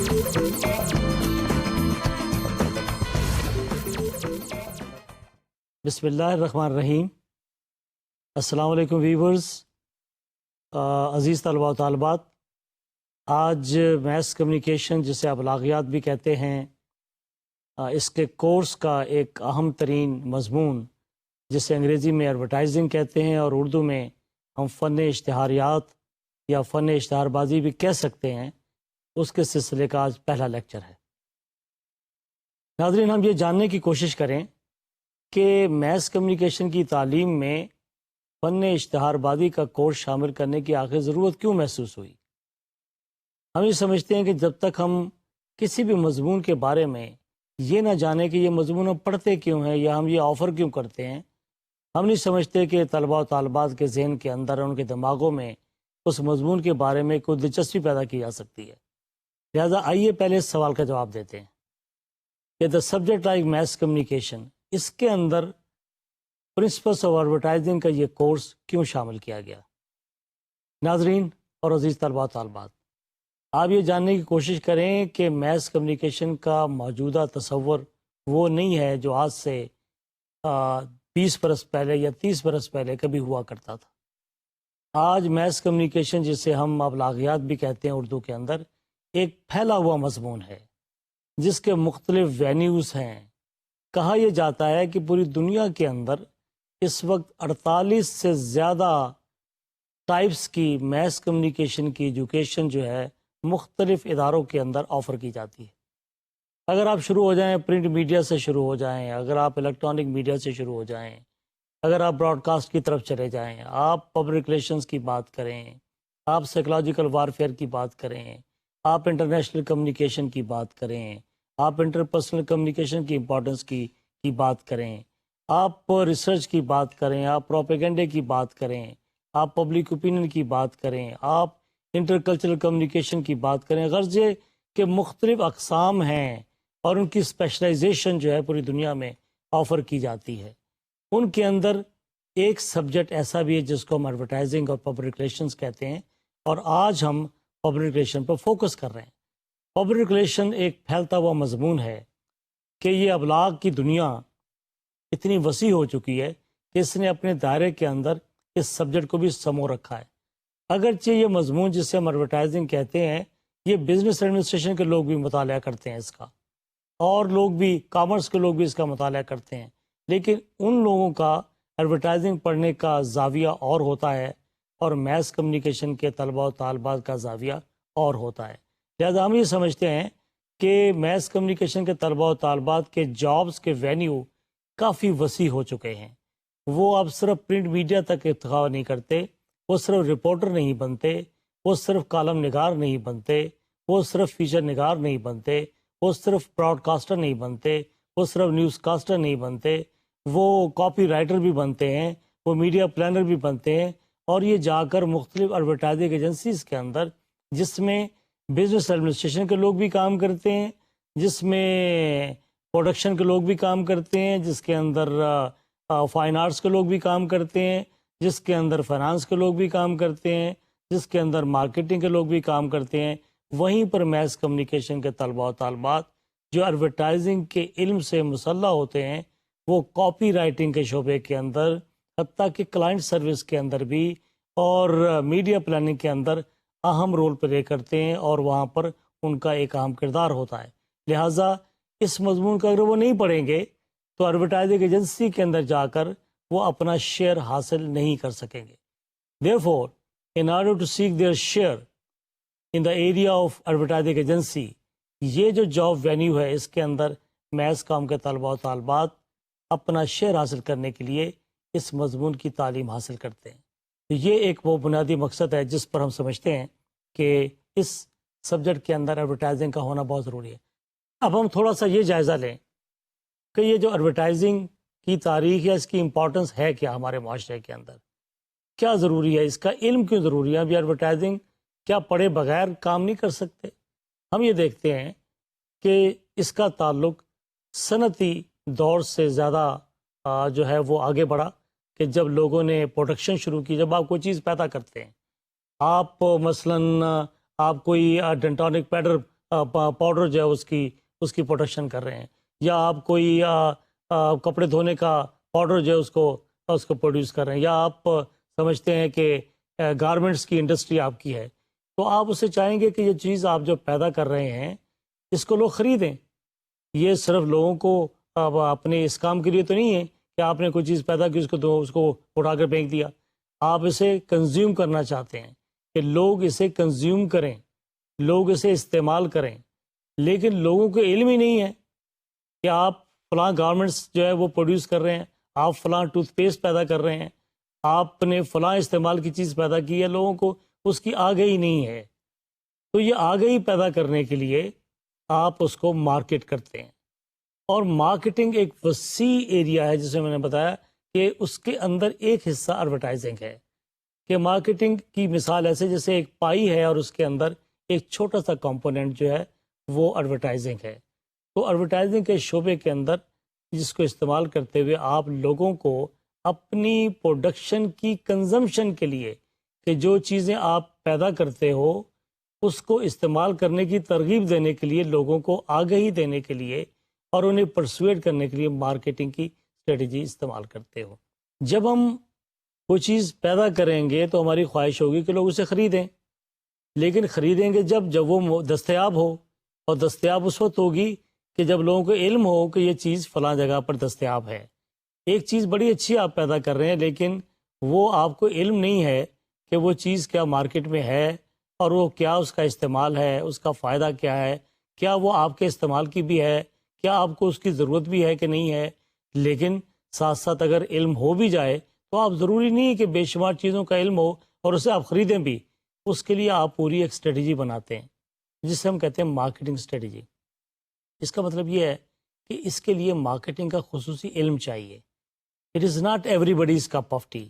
بسم اللہ الرحمن الرحیم۔ السلام علیکم ویورز، عزیز طلباء و طالبات۔ آج میس کمیونیکیشن، جسے ابلاغیات بھی کہتے ہیں، اس کے کورس کا ایک اہم ترین مضمون، جسے انگریزی میں ایڈورٹائزنگ کہتے ہیں اور اردو میں ہم فن اشتہاریات یا فن اشتہار بازی بھی کہہ سکتے ہیں، اس کے سلسلے کا آج پہلا لیکچر ہے۔ ناظرین، ہم یہ جاننے کی کوشش کریں کہ میس کمیونیکیشن کی تعلیم میں فن اشتہار بازی کا کورس شامل کرنے کی آخر ضرورت کیوں محسوس ہوئی؟ ہم یہ سمجھتے ہیں کہ جب تک ہم کسی بھی مضمون کے بارے میں یہ نہ جانیں کہ یہ مضمون ہم پڑھتے کیوں ہیں یا ہم یہ آفر کیوں کرتے ہیں، ہم نہیں سمجھتے کہ طلباء و طالبات کے ذہن کے اندر، ان کے دماغوں میں اس مضمون کے بارے میں کوئی دلچسپی پیدا کی جا سکتی ہے۔ لہذا آئیے پہلے اس سوال کا جواب دیتے ہیں کہ the subject like mass communication, اس کے اندر پرنسپلس آف ایڈورٹائزنگ کا یہ کورس کیوں شامل کیا گیا؟ ناظرین اور عزیز طلباء و طالبات، آپ یہ جاننے کی کوشش کریں کہ میس کمیونیکیشن کا موجودہ تصور وہ نہیں ہے جو آج سے 20 برس پہلے یا 30 برس پہلے کبھی ہوا کرتا تھا۔ آج میس کمیونیکیشن، جسے ہم ابلاغیات بھی کہتے ہیں اردو کے اندر، ایک پھیلا ہوا مضمون ہے جس کے مختلف وینیوز ہیں۔ کہا یہ جاتا ہے کہ پوری دنیا کے اندر اس وقت 48 سے زیادہ ٹائپس کی میس کمیونیکیشن کی ایجوکیشن جو ہے مختلف اداروں کے اندر آفر کی جاتی ہے۔ اگر آپ شروع ہو جائیں پرنٹ میڈیا سے شروع ہو جائیں، اگر آپ الیکٹرانک میڈیا سے شروع ہو جائیں، اگر آپ براڈ کاسٹ کی طرف چلے جائیں، آپ پبلک ریلیشنز کی بات کریں، آپ سائیکلوجیکل وارفیئر کی بات کریں، آپ انٹرنیشنل کمیونیکیشن کی بات کریں، آپ انٹرپرسنل کمیونیکیشن کی امپورٹنس کی بات کریں، آپ ریسرچ کی بات کریں، آپ پروپیگنڈے کی بات کریں، آپ پبلک اوپینین کی بات کریں، آپ انٹر کلچرل کمیونیکیشن کی بات کریں، غرض یہ کہ مختلف اقسام ہیں اور ان کی اسپیشلائزیشن جو ہے پوری دنیا میں آفر کی جاتی ہے۔ ان کے اندر ایک سبجیکٹ ایسا بھی ہے جس کو ہم ایڈورٹائزنگ اور پبلک ریلیشنز کہتے ہیں، اور آج ہم پبلک ریلیشن پر فوکس کر رہے ہیں۔ پبلک ریلیشن ایک پھیلتا ہوا مضمون ہے کہ یہ ابلاغ کی دنیا اتنی وسیع ہو چکی ہے کہ اس نے اپنے دائرے کے اندر اس سبجیکٹ کو بھی سمو رکھا ہے۔ اگرچہ یہ مضمون جسے ہم ایڈورٹائزنگ کہتے ہیں، یہ بزنس ایڈمنسٹریشن کے لوگ بھی مطالعہ کرتے ہیں اس کا، اور لوگ بھی، کامرس کے لوگ بھی اس کا مطالعہ کرتے ہیں، لیکن ان لوگوں کا ایڈورٹائزنگ پڑھنے کا زاویہ اور ہوتا ہے اور میس کمیونیکیشن کے طلباء و طالبات کا زاویہ اور ہوتا ہے۔ لہذا ہم یہ سمجھتے ہیں کہ میس کمیونیکیشن کے طلباء و طالبات کے جابز کے وینیو کافی وسیع ہو چکے ہیں۔ وہ اب صرف پرنٹ میڈیا تک اکتفا نہیں کرتے، وہ صرف رپورٹر نہیں بنتے، وہ صرف کالم نگار نہیں بنتے، وہ صرف فیچر نگار نہیں بنتے، وہ صرف براڈ کاسٹر نہیں بنتے، وہ صرف نیوز کاسٹر نہیں بنتے، وہ کاپی رائٹر بھی بنتے ہیں، وہ میڈیا پلانر بھی بنتے ہیں، اور یہ جا کر مختلف ایڈورٹائزنگ ایجنسیز کے اندر، جس میں بزنس ایڈمنسٹریشن کے لوگ بھی کام کرتے ہیں، جس میں پروڈکشن کے لوگ بھی کام کرتے ہیں، جس کے اندر فائن آرٹس کے لوگ بھی کام کرتے ہیں، جس کے اندر فائنانس کے لوگ بھی کام کرتے ہیں، جس کے اندر مارکیٹنگ کے لوگ بھی کام کرتے ہیں، وہیں پر میس کمیونیکیشن کے طلباء و طالبات جو ایڈورٹائزنگ کے علم سے مسلح ہوتے ہیں، وہ کاپی رائٹنگ کے شعبے کے اندر، حتیٰ کہ کلائنٹ سروس کے اندر بھی اور میڈیا پلاننگ کے اندر اہم رول پلے کرتے ہیں، اور وہاں پر ان کا ایک اہم کردار ہوتا ہے۔ لہٰذا اس مضمون کا اگر وہ نہیں پڑھیں گے تو ایڈورٹائزنگ ایجنسی کے اندر جا کر وہ اپنا شیئر حاصل نہیں کر سکیں گے۔ Therefore, in order to seek their share in the area of advertising agency، یہ جو جاب وینیو ہے، اس کے اندر میس کام کے طلباء و طالبات اپنا شیئر حاصل کرنے کے لیے اس مضمون کی تعلیم حاصل کرتے ہیں۔ تو یہ ایک وہ بنیادی مقصد ہے جس پر ہم سمجھتے ہیں کہ اس سبجیکٹ کے اندر ایڈورٹائزنگ کا ہونا بہت ضروری ہے۔ اب ہم تھوڑا سا یہ جائزہ لیں کہ یہ جو ایڈورٹائزنگ کی تاریخ یا اس کی امپورٹنس ہے کیا ہمارے معاشرے کے اندر، کیا ضروری ہے، اس کا علم کیوں ضروری ہے؟ اب یہ ایڈورٹائزنگ کیا پڑھے بغیر کام نہیں کر سکتے؟ ہم یہ دیکھتے ہیں کہ اس کا تعلق صنعتی دور سے زیادہ جو ہے وہ آگے بڑھا، کہ جب لوگوں نے پروڈکشن شروع کی، جب آپ کوئی چیز پیدا کرتے ہیں، آپ مثلاً آپ کوئی ڈنٹونک پیڈر پاؤڈر جو ہے اس کی پروڈکشن کر رہے ہیں، یا آپ کوئی کپڑے دھونے کا پاؤڈر جو ہے اس کو پروڈیوس کر رہے ہیں، یا آپ سمجھتے ہیں کہ گارمنٹس کی انڈسٹری آپ کی ہے، تو آپ اسے چاہیں گے کہ یہ چیز آپ جو پیدا کر رہے ہیں اس کو لوگ خریدیں۔ یہ صرف لوگوں کو اپنے اس کام کے لیے تو نہیں ہے کہ آپ نے کوئی چیز پیدا کی اس کو اٹھا کر پھینک دیا، آپ اسے کنزیوم کرنا چاہتے ہیں کہ لوگ اسے کنزیوم کریں، لوگ اسے استعمال کریں، لیکن لوگوں کو علم ہی نہیں ہے کہ آپ فلاں گارمنٹس جو ہے وہ پروڈیوس کر رہے ہیں، آپ فلاں ٹوتھ پیسٹ پیدا کر رہے ہیں، آپ نے فلاں استعمال کی چیز پیدا کی ہے، لوگوں کو اس کی آگہی نہیں ہے۔ تو یہ آگہی پیدا کرنے کے لیے آپ اس کو مارکیٹ کرتے ہیں، اور مارکیٹنگ ایک وسیع ایریا ہے، جسے میں نے بتایا کہ اس کے اندر ایک حصہ ایڈورٹائزنگ ہے، کہ مارکیٹنگ کی مثال ایسے جیسے ایک پائی ہے اور اس کے اندر ایک چھوٹا سا کمپوننٹ جو ہے وہ ایڈورٹائزنگ ہے۔ تو ایڈورٹائزنگ کے شعبے کے اندر جس کو استعمال کرتے ہوئے آپ لوگوں کو اپنی پروڈکشن کی کنزمپشن کے لیے، کہ جو چیزیں آپ پیدا کرتے ہو اس کو استعمال کرنے کی ترغیب دینے کے لیے، لوگوں کو آگہی دینے کے لیے اور انہیں پرسویٹ کرنے کے لیے مارکیٹنگ کی اسٹریٹجی استعمال کرتے ہو۔ جب ہم کوئی چیز پیدا کریں گے تو ہماری خواہش ہوگی کہ لوگ اسے خریدیں، لیکن خریدیں گے جب وہ دستیاب ہو، اور دستیاب اس وقت ہوگی کہ جب لوگوں کو علم ہو کہ یہ چیز فلاں جگہ پر دستیاب ہے۔ ایک چیز بڑی اچھی آپ پیدا کر رہے ہیں، لیکن وہ آپ کو علم نہیں ہے کہ وہ چیز کیا مارکیٹ میں ہے، اور وہ کیا اس کا استعمال ہے، اس کا فائدہ کیا ہے، کیا وہ آپ کے استعمال کی بھی ہے، کیا آپ کو اس کی ضرورت بھی ہے کہ نہیں ہے۔ لیکن ساتھ ساتھ اگر علم ہو بھی جائے تو آپ ضروری نہیں ہے کہ بے شمار چیزوں کا علم ہو اور اسے آپ خریدیں بھی، اس کے لیے آپ پوری ایک اسٹریٹجی بناتے ہیں جسے ہم کہتے ہیں مارکیٹنگ اسٹریٹجی۔ اس کا مطلب یہ ہے کہ اس کے لیے مارکیٹنگ کا خصوصی علم چاہیے۔ It is not every buddies cup of T,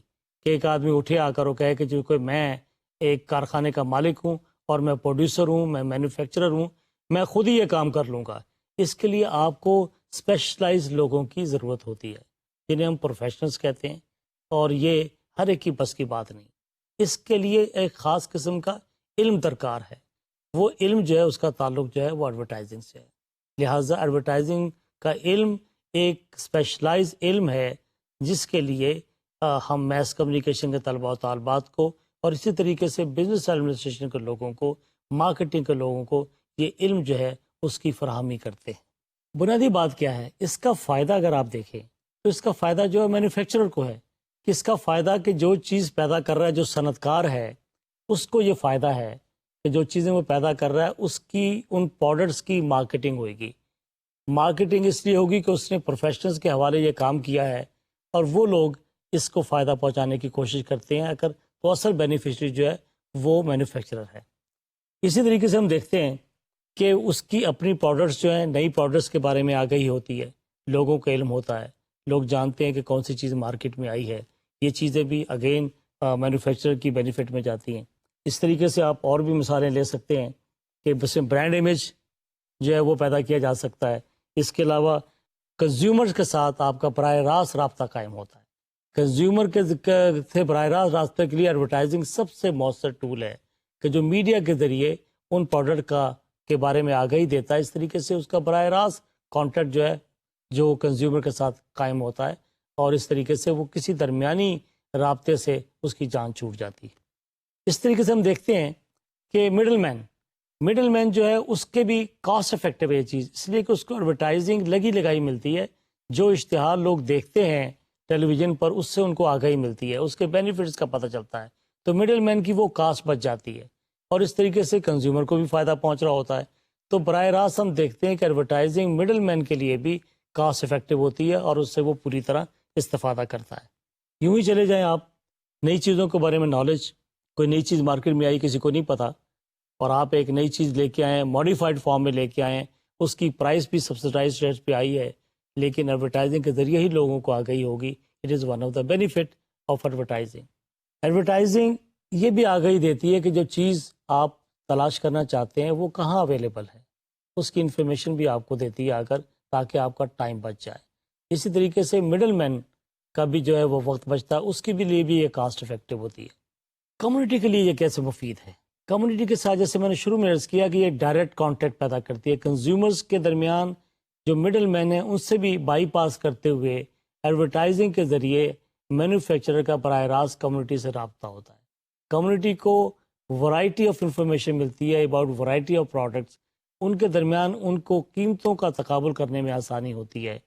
کہ ایک آدمی اٹھے آ کر وہ کہے کہ جو کوئی میں ایک کارخانے کا مالک ہوں اور میں پروڈیوسر ہوں، میں مینوفیکچرر ہوں، میں خود ہی یہ کام کر لوں گا۔ اس کے لیے آپ کو اسپیشلائز لوگوں کی ضرورت ہوتی ہے، جنہیں ہم پروفیشنلز کہتے ہیں، اور یہ ہر ایک کی بس کی بات نہیں۔ اس کے لیے ایک خاص قسم کا علم درکار ہے، وہ علم جو ہے اس کا تعلق جو ہے وہ ایڈورٹائزنگ سے ہے۔ لہٰذا ایڈورٹائزنگ کا علم ایک اسپیشلائز علم ہے جس کے لیے ہم میس کمیونیکیشن کے طلباء و طالبات کو، اور اسی طریقے سے بزنس ایڈمنسٹریشن کے لوگوں کو، مارکیٹنگ کے لوگوں کو یہ علم جو ہے اس کی فراہمی کرتے ہیں۔ بنیادی بات کیا ہے اس کا فائدہ؟ اگر آپ دیکھیں تو اس کا فائدہ جو ہے مینوفیکچرر کو ہے، کہ اس کا فائدہ کہ جو چیز پیدا کر رہا ہے، جو صنعت کار ہے، اس کو یہ فائدہ ہے کہ جو چیزیں وہ پیدا کر رہا ہے اس کی، ان پروڈکٹس کی مارکیٹنگ ہوئے گی۔ مارکیٹنگ اس لیے ہوگی کہ اس نے پروفیشنلز کے حوالے یہ کام کیا ہے، اور وہ لوگ اس کو فائدہ پہنچانے کی کوشش کرتے ہیں، اگر تو اصل بینیفیشری جو ہے وہ مینوفیکچرر ہے۔ اسی طریقے سے ہم دیکھتے ہیں کہ اس کی اپنی پروڈکٹس جو ہیں، نئی پروڈکٹس کے بارے میں آگہی ہوتی ہے، لوگوں کو علم ہوتا ہے، لوگ جانتے ہیں کہ کون سی چیز مارکیٹ میں آئی ہے۔ یہ چیزیں بھی اگین مینوفیکچرر کی بینیفٹ میں جاتی ہیں۔ اس طریقے سے آپ اور بھی مثالیں لے سکتے ہیں کہ بس برانڈ امیج جو ہے وہ پیدا کیا جا سکتا ہے۔ اس کے علاوہ کنزیومرز کے ساتھ آپ کا براہ راست رابطہ قائم ہوتا ہے۔ کنزیومر کے سے براہ راست رابطے کے لیے ایڈورٹائزنگ سب سے مؤثر ٹول ہے، کہ جو میڈیا کے ذریعے ان پروڈکٹ کے بارے میں آگہی دیتا ہے، اس طریقے سے اس کا براہ راست کانٹیکٹ جو ہے جو کنزیومر کے ساتھ قائم ہوتا ہے، اور اس طریقے سے وہ کسی درمیانی رابطے سے اس کی جان چھوٹ جاتی ہے۔ اس طریقے سے ہم دیکھتے ہیں کہ مڈل مین جو ہے اس کے بھی کاسٹ افیکٹو ہے یہ چیز، اس لیے کہ اس کو ایڈورٹائزنگ لگی لگائی ملتی ہے، جو اشتہار لوگ دیکھتے ہیں ٹیلی ویژن پر اس سے ان کو آگاہی ملتی ہے، اس کے بینیفٹس کا پتہ چلتا ہے، تو مڈل مین کی وہ کاسٹ بچ جاتی ہے، اور اس طریقے سے کنزیومر کو بھی فائدہ پہنچ رہا ہوتا ہے۔ تو براہ راست ہم دیکھتے ہیں کہ ایڈورٹائزنگ مڈل مین کے لیے بھی کاسٹ افیکٹو ہوتی ہے، اور اس سے وہ پوری طرح استفادہ کرتا ہے۔ یوں ہی چلے جائیں آپ، نئی چیزوں کے بارے میں نالج، کوئی نئی چیز مارکیٹ میں آئی، کسی کو نہیں پتہ، اور آپ ایک نئی چیز لے کے آئیں، ماڈیفائڈ فارم میں لے کے آئیں، اس کی پرائس بھی سبسڈائز ریٹ پہ آئی ہے، لیکن ایڈورٹائزنگ کے ذریعے ہی لوگوں کو آگہی ہوگی۔ It is one of the benefit of advertising. Advertising یہ بھی آگہی دیتی ہے کہ جو چیز آپ تلاش کرنا چاہتے ہیں وہ کہاں اویلیبل ہے، اس کی انفارمیشن بھی آپ کو دیتی ہے آ کر، تاکہ آپ کا ٹائم بچ جائے۔ اسی طریقے سے مڈل مین کا بھی جو ہے وہ وقت بچتا ہے، اس کے بھی لیے بھی یہ کاسٹ افیکٹو ہوتی ہے۔ کمیونٹی کے لیے یہ کیسے مفید ہے؟ کمیونٹی کے ساتھ جیسے میں نے شروع میں عرض کیا کہ یہ ڈائریکٹ کانٹیکٹ پیدا کرتی ہے، کنزیومرز کے درمیان جو مڈل مین ہیں ان سے بھی بائی پاس کرتے ہوئے ایڈورٹائزنگ کے ذریعے مینوفیکچرر کا براہ راست کمیونٹی سے رابطہ ہوتا ہے. کمیونٹی کو ورائٹی آف انفارمیشن ملتی ہے اباؤٹ ورائٹی آف پروڈکٹس، ان کے درمیان ان کو قیمتوں کا تقابل کرنے میں آسانی ہوتی ہے،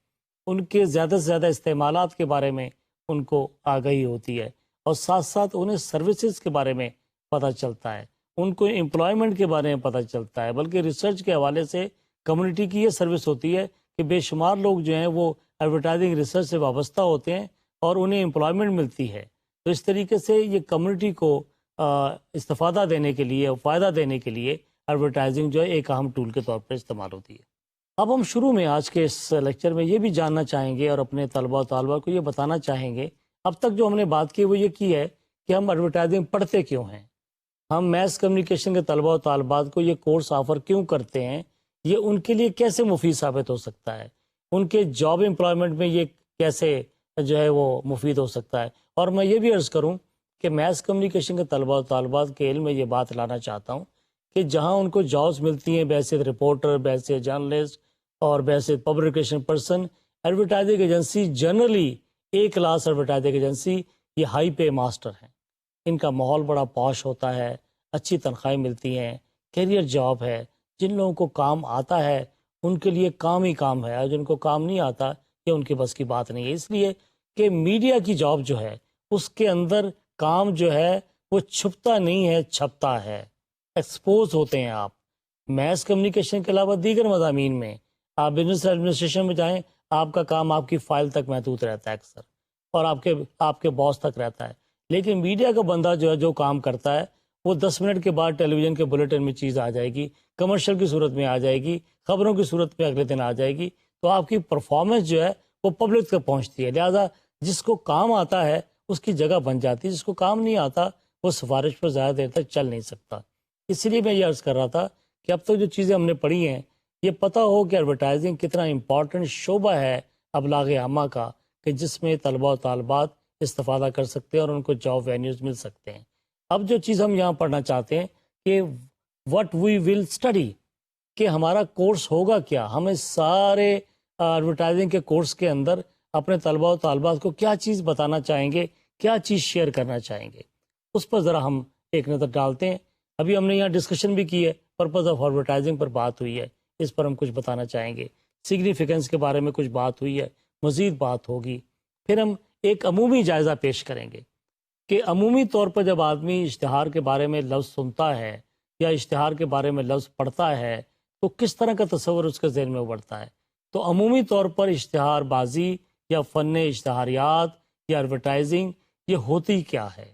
ان کے زیادہ سے زیادہ استعمالات کے بارے میں ان کو آگاہی ہوتی ہے، اور ساتھ ساتھ انہیں سروسز کے بارے میں پتہ چلتا ہے، ان کو امپلائمنٹ کے بارے میں پتہ چلتا ہے. بلکہ ریسرچ کے حوالے سے کمیونٹی کی یہ سروس ہوتی ہے کہ بے شمار لوگ جو ہیں وہ ایڈورٹائزنگ ریسرچ سے وابستہ ہوتے ہیں اور انہیں امپلائمنٹ ملتی ہے. تو اس طریقے سے یہ کمیونٹی کو استفادہ دینے کے لیے اور فائدہ دینے کے لیے ایڈورٹائزنگ جو ہے ایک اہم ٹول کے طور پر استعمال ہوتی ہے. اب ہم شروع میں آج کے اس لیکچر میں یہ بھی جاننا چاہیں گے اور اپنے طلبہ و طالبہ کو یہ بتانا چاہیں گے، اب تک جو ہم نے بات کی وہ یہ کی ہے کہ ہم ایڈورٹائزنگ پڑھتے کیوں ہیں، ہم میس کمیونیکیشن کے طلبہ و طالبات کو یہ کورس آفر کیوں کرتے ہیں، یہ ان کے لیے کیسے مفید ثابت ہو سکتا ہے، ان کے جاب امپلائمنٹ میں یہ کیسے جو ہے وہ مفید ہو سکتا ہے. اور میں یہ بھی عرض کروں کہ میس کمیونیکیشن کے طلبہ و طالبات کے علم میں یہ بات لانا چاہتا ہوں کہ جہاں ان کو جابس ملتی ہیں بحیثیت رپورٹر، بحیثیت جرنلسٹ اور بحیثیت publication person, advertising agency generally a class advertising agency یہ ہائی پے ماسٹر ہیں. ان کا ماحول بڑا پاش ہوتا ہے، اچھی تنخواہیں ملتی ہیں، کیریئر جاب ہے. جن لوگوں کو کام آتا ہے ان کے لیے کام ہی کام ہے، اور جن کو کام نہیں آتا یہ ان کے بس کی بات نہیں ہے. اس لیے کہ میڈیا کی جاب جو ہے اس کے اندر کام جو ہے وہ چھپتا نہیں ہے، چھپتا ہے، ایکسپوز ہوتے ہیں آپ. میس کمیونیکیشن کے علاوہ دیگر مضامین میں آپ بزنس ایڈمنسٹریشن میں جائیں، آپ کا کام آپ کی فائل تک محدود رہتا ہے اکثر، اور آپ کے باس تک رہتا ہے. لیکن میڈیا کا بندہ جو ہے جو کام کرتا ہے وہ 10 منٹ کے بعد ٹیلی ویژن کے بلیٹن میں چیز آ جائے گی، کمرشل کی صورت میں آ جائے گی، خبروں کی صورت میں اگلے دن آ جائے گی. تو آپ کی پرفارمنس جو ہے وہ پبلک تک پہنچتی ہے. لہذا جس کو کام آتا ہے اس کی جگہ بن جاتی ہے، جس کو کام نہیں آتا وہ سفارش پر زیادہ دیر تک چل نہیں سکتا. اس لیے میں یہ عرض کر رہا تھا کہ اب تک جو چیزیں ہم نے پڑھی ہیں یہ پتہ ہو کہ ایڈورٹائزنگ کتنا امپورٹنٹ شعبہ ہے ابلاغ عامہ کا، کہ جس میں طلبہ و طالبات استفادہ کر سکتے ہیں اور ان کو جاب وینیوز مل سکتے ہیں. اب جو چیز ہم یہاں پڑھنا چاہتے ہیں کہ what we will study، کہ ہمارا کورس ہوگا کیا، ہمیں سارے ایڈورٹائزنگ کے کورس کے اندر اپنے طلبہ و طالبات کو کیا چیز بتانا چاہیں گے، کیا چیز شیئر کرنا چاہیں گے، اس پر ذرا ہم ایک نظر ڈالتے ہیں. ابھی ہم نے یہاں ڈسکشن بھی کی ہے، پرپز آف ایڈورٹائزنگ پر بات ہوئی ہے، اس پر ہم کچھ بتانا چاہیں گے. سگنیفیکنس کے بارے میں کچھ بات ہوئی ہے، مزید بات ہوگی. پھر ہم ایک عمومی جائزہ پیش کریں گے کہ عمومی طور پر جب آدمی اشتہار کے بارے میں لفظ سنتا ہے یا اشتہار کے بارے میں لفظ پڑھتا ہے تو کس طرح کا تصور اس کے ذہن میں ابھرتا ہے. تو عمومی طور پر اشتہار بازی یا فن اشتہاریات یا ایڈورٹائزنگ یہ ہوتی کیا ہے،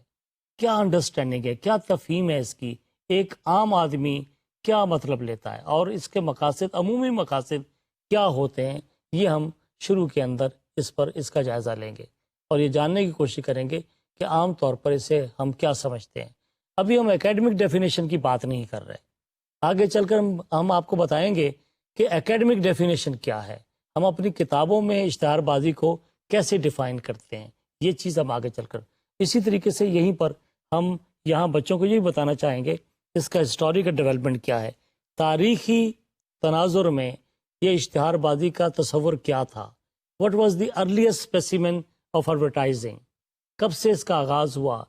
کیا انڈرسٹینڈنگ ہے، کیا تفہیم ہے اس کی، ایک عام آدمی کیا مطلب لیتا ہے، اور اس کے مقاصد، عمومی مقاصد کیا ہوتے ہیں. یہ ہم شروع کے اندر اس کا جائزہ لیں گے اور یہ جاننے کی کوشش کریں گے کہ عام طور پر اسے ہم کیا سمجھتے ہیں. ابھی ہم اکیڈمک ڈیفینیشن کی بات نہیں کر رہے، آگے چل کر ہم آپ کو بتائیں گے کہ اکیڈمک ڈیفینیشن کیا ہے، ہم اپنی کتابوں میں اشتہار بازی کو کیسے ڈیفائن کرتے ہیں، یہ چیز ہم آگے چل کر. اسی طریقے سے یہیں پر ہم یہاں بچوں کو یہ بتانا چاہیں گے اس کا ہسٹوریکل ڈیولپمنٹ کیا ہے، تاریخی تناظر میں یہ اشتہار بازی کا تصور کیا تھا. What was the earliest specimen of advertising؟ کب سے اس کا آغاز ہوا،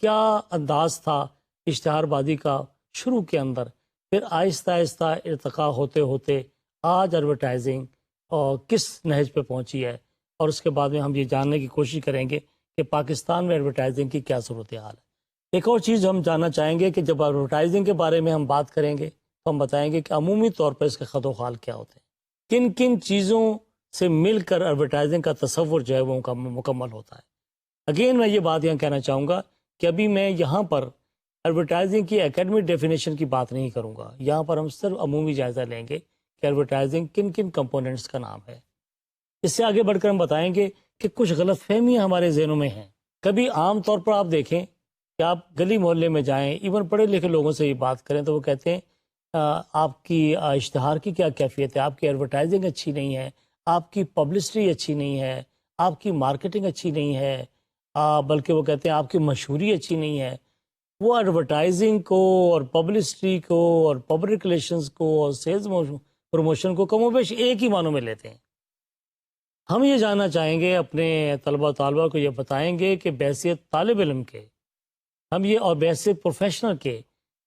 کیا انداز تھا اشتہار بازی کا شروع کے اندر، پھر آہستہ آہستہ ارتقا ہوتے ہوتے آج ایڈورٹائزنگ اور کس نہج پہ پہنچی ہے. اور اس کے بعد میں ہم یہ جاننے کی کوشش کریں گے کہ پاکستان میں ایڈورٹائزنگ کی کیا صورتحال ہے. ایک اور چیز ہم جاننا چاہیں گے کہ جب ایڈورٹائزنگ کے بارے میں ہم بات کریں گے تو ہم بتائیں گے کہ عمومی طور پر اس کے خط و خال کیا ہوتے ہیں، کن کن چیزوں سے مل کر ایڈورٹائزنگ کا تصور جو ہے وہ مکمل ہوتا ہے. اگین میں یہ بات یہاں کہنا چاہوں گا کہ ابھی میں یہاں پر ایڈورٹائزنگ کی اکیڈمک ڈیفینیشن کی بات نہیں کروں گا، یہاں پر ہم صرف عمومی جائزہ لیں گے کہ ایڈورٹائزنگ کن کن کمپوننٹس کا نام ہے. اس سے آگے بڑھ کر ہم بتائیں گے کہ کچھ غلط فہمیاں ہمارے ذہنوں میں ہیں. کبھی عام طور پر آپ دیکھیں کہ آپ گلی محلے میں جائیں، ایون پڑھے لکھے لوگوں سے یہ بات کریں تو وہ کہتے ہیں آپ کی اشتہار کی کیا کیفیت ہے، آپ کی ایڈورٹائزنگ اچھی نہیں ہے، آپ کی پبلسٹری اچھی نہیں ہے، آپ کی مارکیٹنگ اچھی نہیں ہے، بلکہ وہ کہتے ہیں آپ کی مشہوری اچھی نہیں ہے. وہ ایڈورٹائزنگ کو اور پبلسٹی کو اور پبلک ریلیشنز کو اور سیلز پروموشن کو کم و بیش ایک ہی معنوں میں لیتے ہیں۔ ہم یہ جاننا چاہیں گے، اپنے طلبہ و طالبہ کو یہ بتائیں گے کہ بحیثیت طالب علم کے ہم یہ اور بحیثیت پروفیشنل کے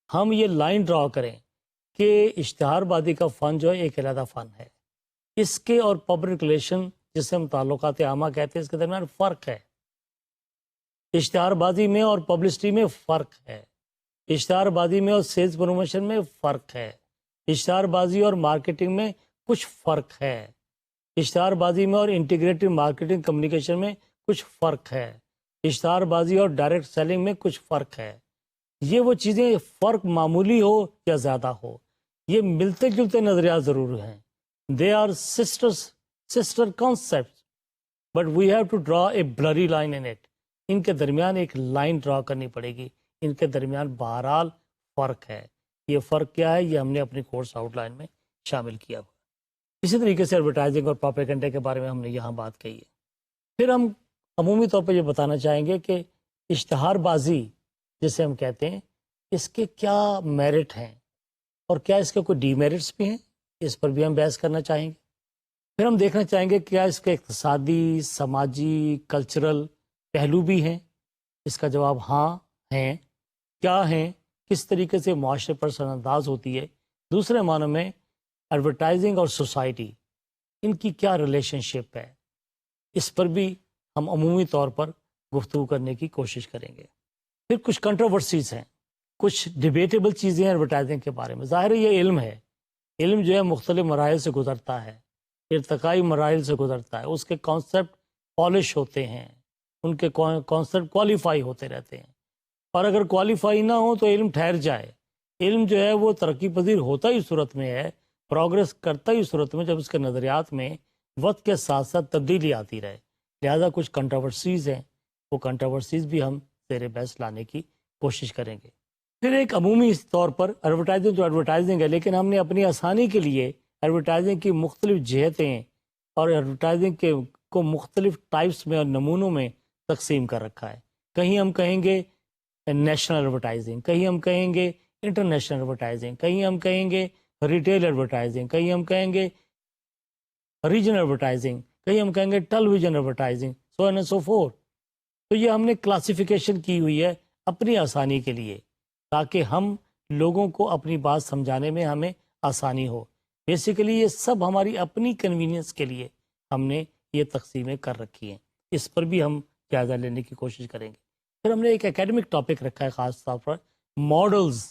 ہم یہ لائن ڈرا کریں کہ اشتہار بازی کا فن جو ہے ایک علیحدہ فن ہے۔ اس کے اور پبلک ریلیشن جسے ہم تعلقات عامہ کہتے ہیں، اس کے درمیان فرق ہے۔ اشتہار بازی میں اور پبلسٹی میں فرق ہے، اشتہار بازی میں اور سیلز پروموشن میں فرق ہے، اشتہار بازی اور مارکیٹنگ میں کچھ فرق ہے، اشتہار بازی میں اور انٹیگریٹڈ مارکیٹنگ کمیونیکیشن میں کچھ فرق ہے، اشتہار بازی اور ڈائریکٹ سیلنگ میں کچھ فرق ہے۔ یہ وہ چیزیں فرق معمولی ہو یا زیادہ ہو، یہ ملتے جلتے نظریات ضرور ہیں۔ They are sister concepts but we have to draw a blurry line in it. ان کے درمیان ایک لائن ڈرا کرنی پڑے گی، ان کے درمیان بہرحال فرق ہے۔ یہ فرق کیا ہے، یہ ہم نے اپنی کورس آؤٹ لائن میں شامل کیا ہوا۔ اسی طریقے سے ایڈورٹائزنگ اور پروپیگنڈے کے بارے میں ہم نے یہاں بات کہی ہے۔ پھر ہم عمومی طور پر یہ بتانا چاہیں گے کہ اشتہار بازی جسے ہم کہتے ہیں، اس کے کیا میرٹ ہیں اور کیا اس کے کوئی ڈی میرٹس بھی ہیں، اس پر بھی ہم بحث کرنا چاہیں گے۔ پھر ہم دیکھنا چاہیں گے کیا اس کے اقتصادی، سماجی، کلچرل پہلو بھی ہیں۔ اس کا جواب ہاں ہیں۔ کیا ہیں، کس طریقے سے معاشرے پر اثر انداز ہوتی ہے۔ دوسرے معنوں میں ایڈورٹائزنگ اور سوسائٹی، ان کی کیا ریلیشن شپ ہے، اس پر بھی ہم عمومی طور پر گفتگو کرنے کی کوشش کریں گے۔ پھر کچھ کنٹروورسیز ہیں، کچھ ڈیبیٹیبل چیزیں ہیں ایڈورٹائزنگ کے بارے میں۔ ظاہر ہے یہ علم ہے، علم جو ہے مختلف مراحل سے گزرتا ہے، ارتقائی مراحل سے گزرتا ہے، اس کے کانسیپٹ پالش ہوتے ہیں، ان کے کانسیپٹ کوالیفائی ہوتے رہتے ہیں، اور اگر کوالیفائی نہ ہو تو علم ٹھہر جائے۔ علم جو ہے وہ ترقی پذیر ہوتا ہی صورت میں ہے، پروگرس کرتا ہی صورت میں جب اس کے نظریات میں وقت کے ساتھ ساتھ تبدیلی آتی رہے۔ لہذا کچھ کنٹروورسیز ہیں، وہ کنٹروورسیز بھی ہم زیر بحث لانے کی کوشش کریں گے۔ پھر ایک عمومی طور پر ایڈورٹائزنگ تو ایڈورٹائزنگ ہے، لیکن ہم نے اپنی آسانی کے لیے ایڈورٹائزنگ کی مختلف جہتیں اور ایڈورٹائزنگ کے کو مختلف ٹائپس میں اور نمونوں میں تقسیم کر رکھا ہے۔ کہیں ہم کہیں گے نیشنل ایڈورٹائزنگ، کہیں ہم کہیں گے انٹرنیشنل ایڈورٹائزنگ، کہیں ہم کہیں گے ریٹیل ایڈورٹائزنگ، کہیں ہم کہیں گے ریجنل ایڈورٹائزنگ، کہیں ہم کہیں گے television advertising, so and so forth. تو یہ ہم نے کلاسیفیکیشن کی ہوئی ہے اپنی آسانی کے لیے، تاکہ ہم لوگوں کو اپنی بات سمجھانے میں ہمیں آسانی ہو۔ بیسیکلی یہ سب ہماری اپنی کنوینئنس کے لیے ہم نے یہ تقسیمیں کر رکھی ہیں، اس پر بھی ہم جائزہ لینے کی کوشش کریں گے۔ پھر ہم نے ایک اکیڈمک ٹاپک رکھا ہے خاص طور پر ماڈلز،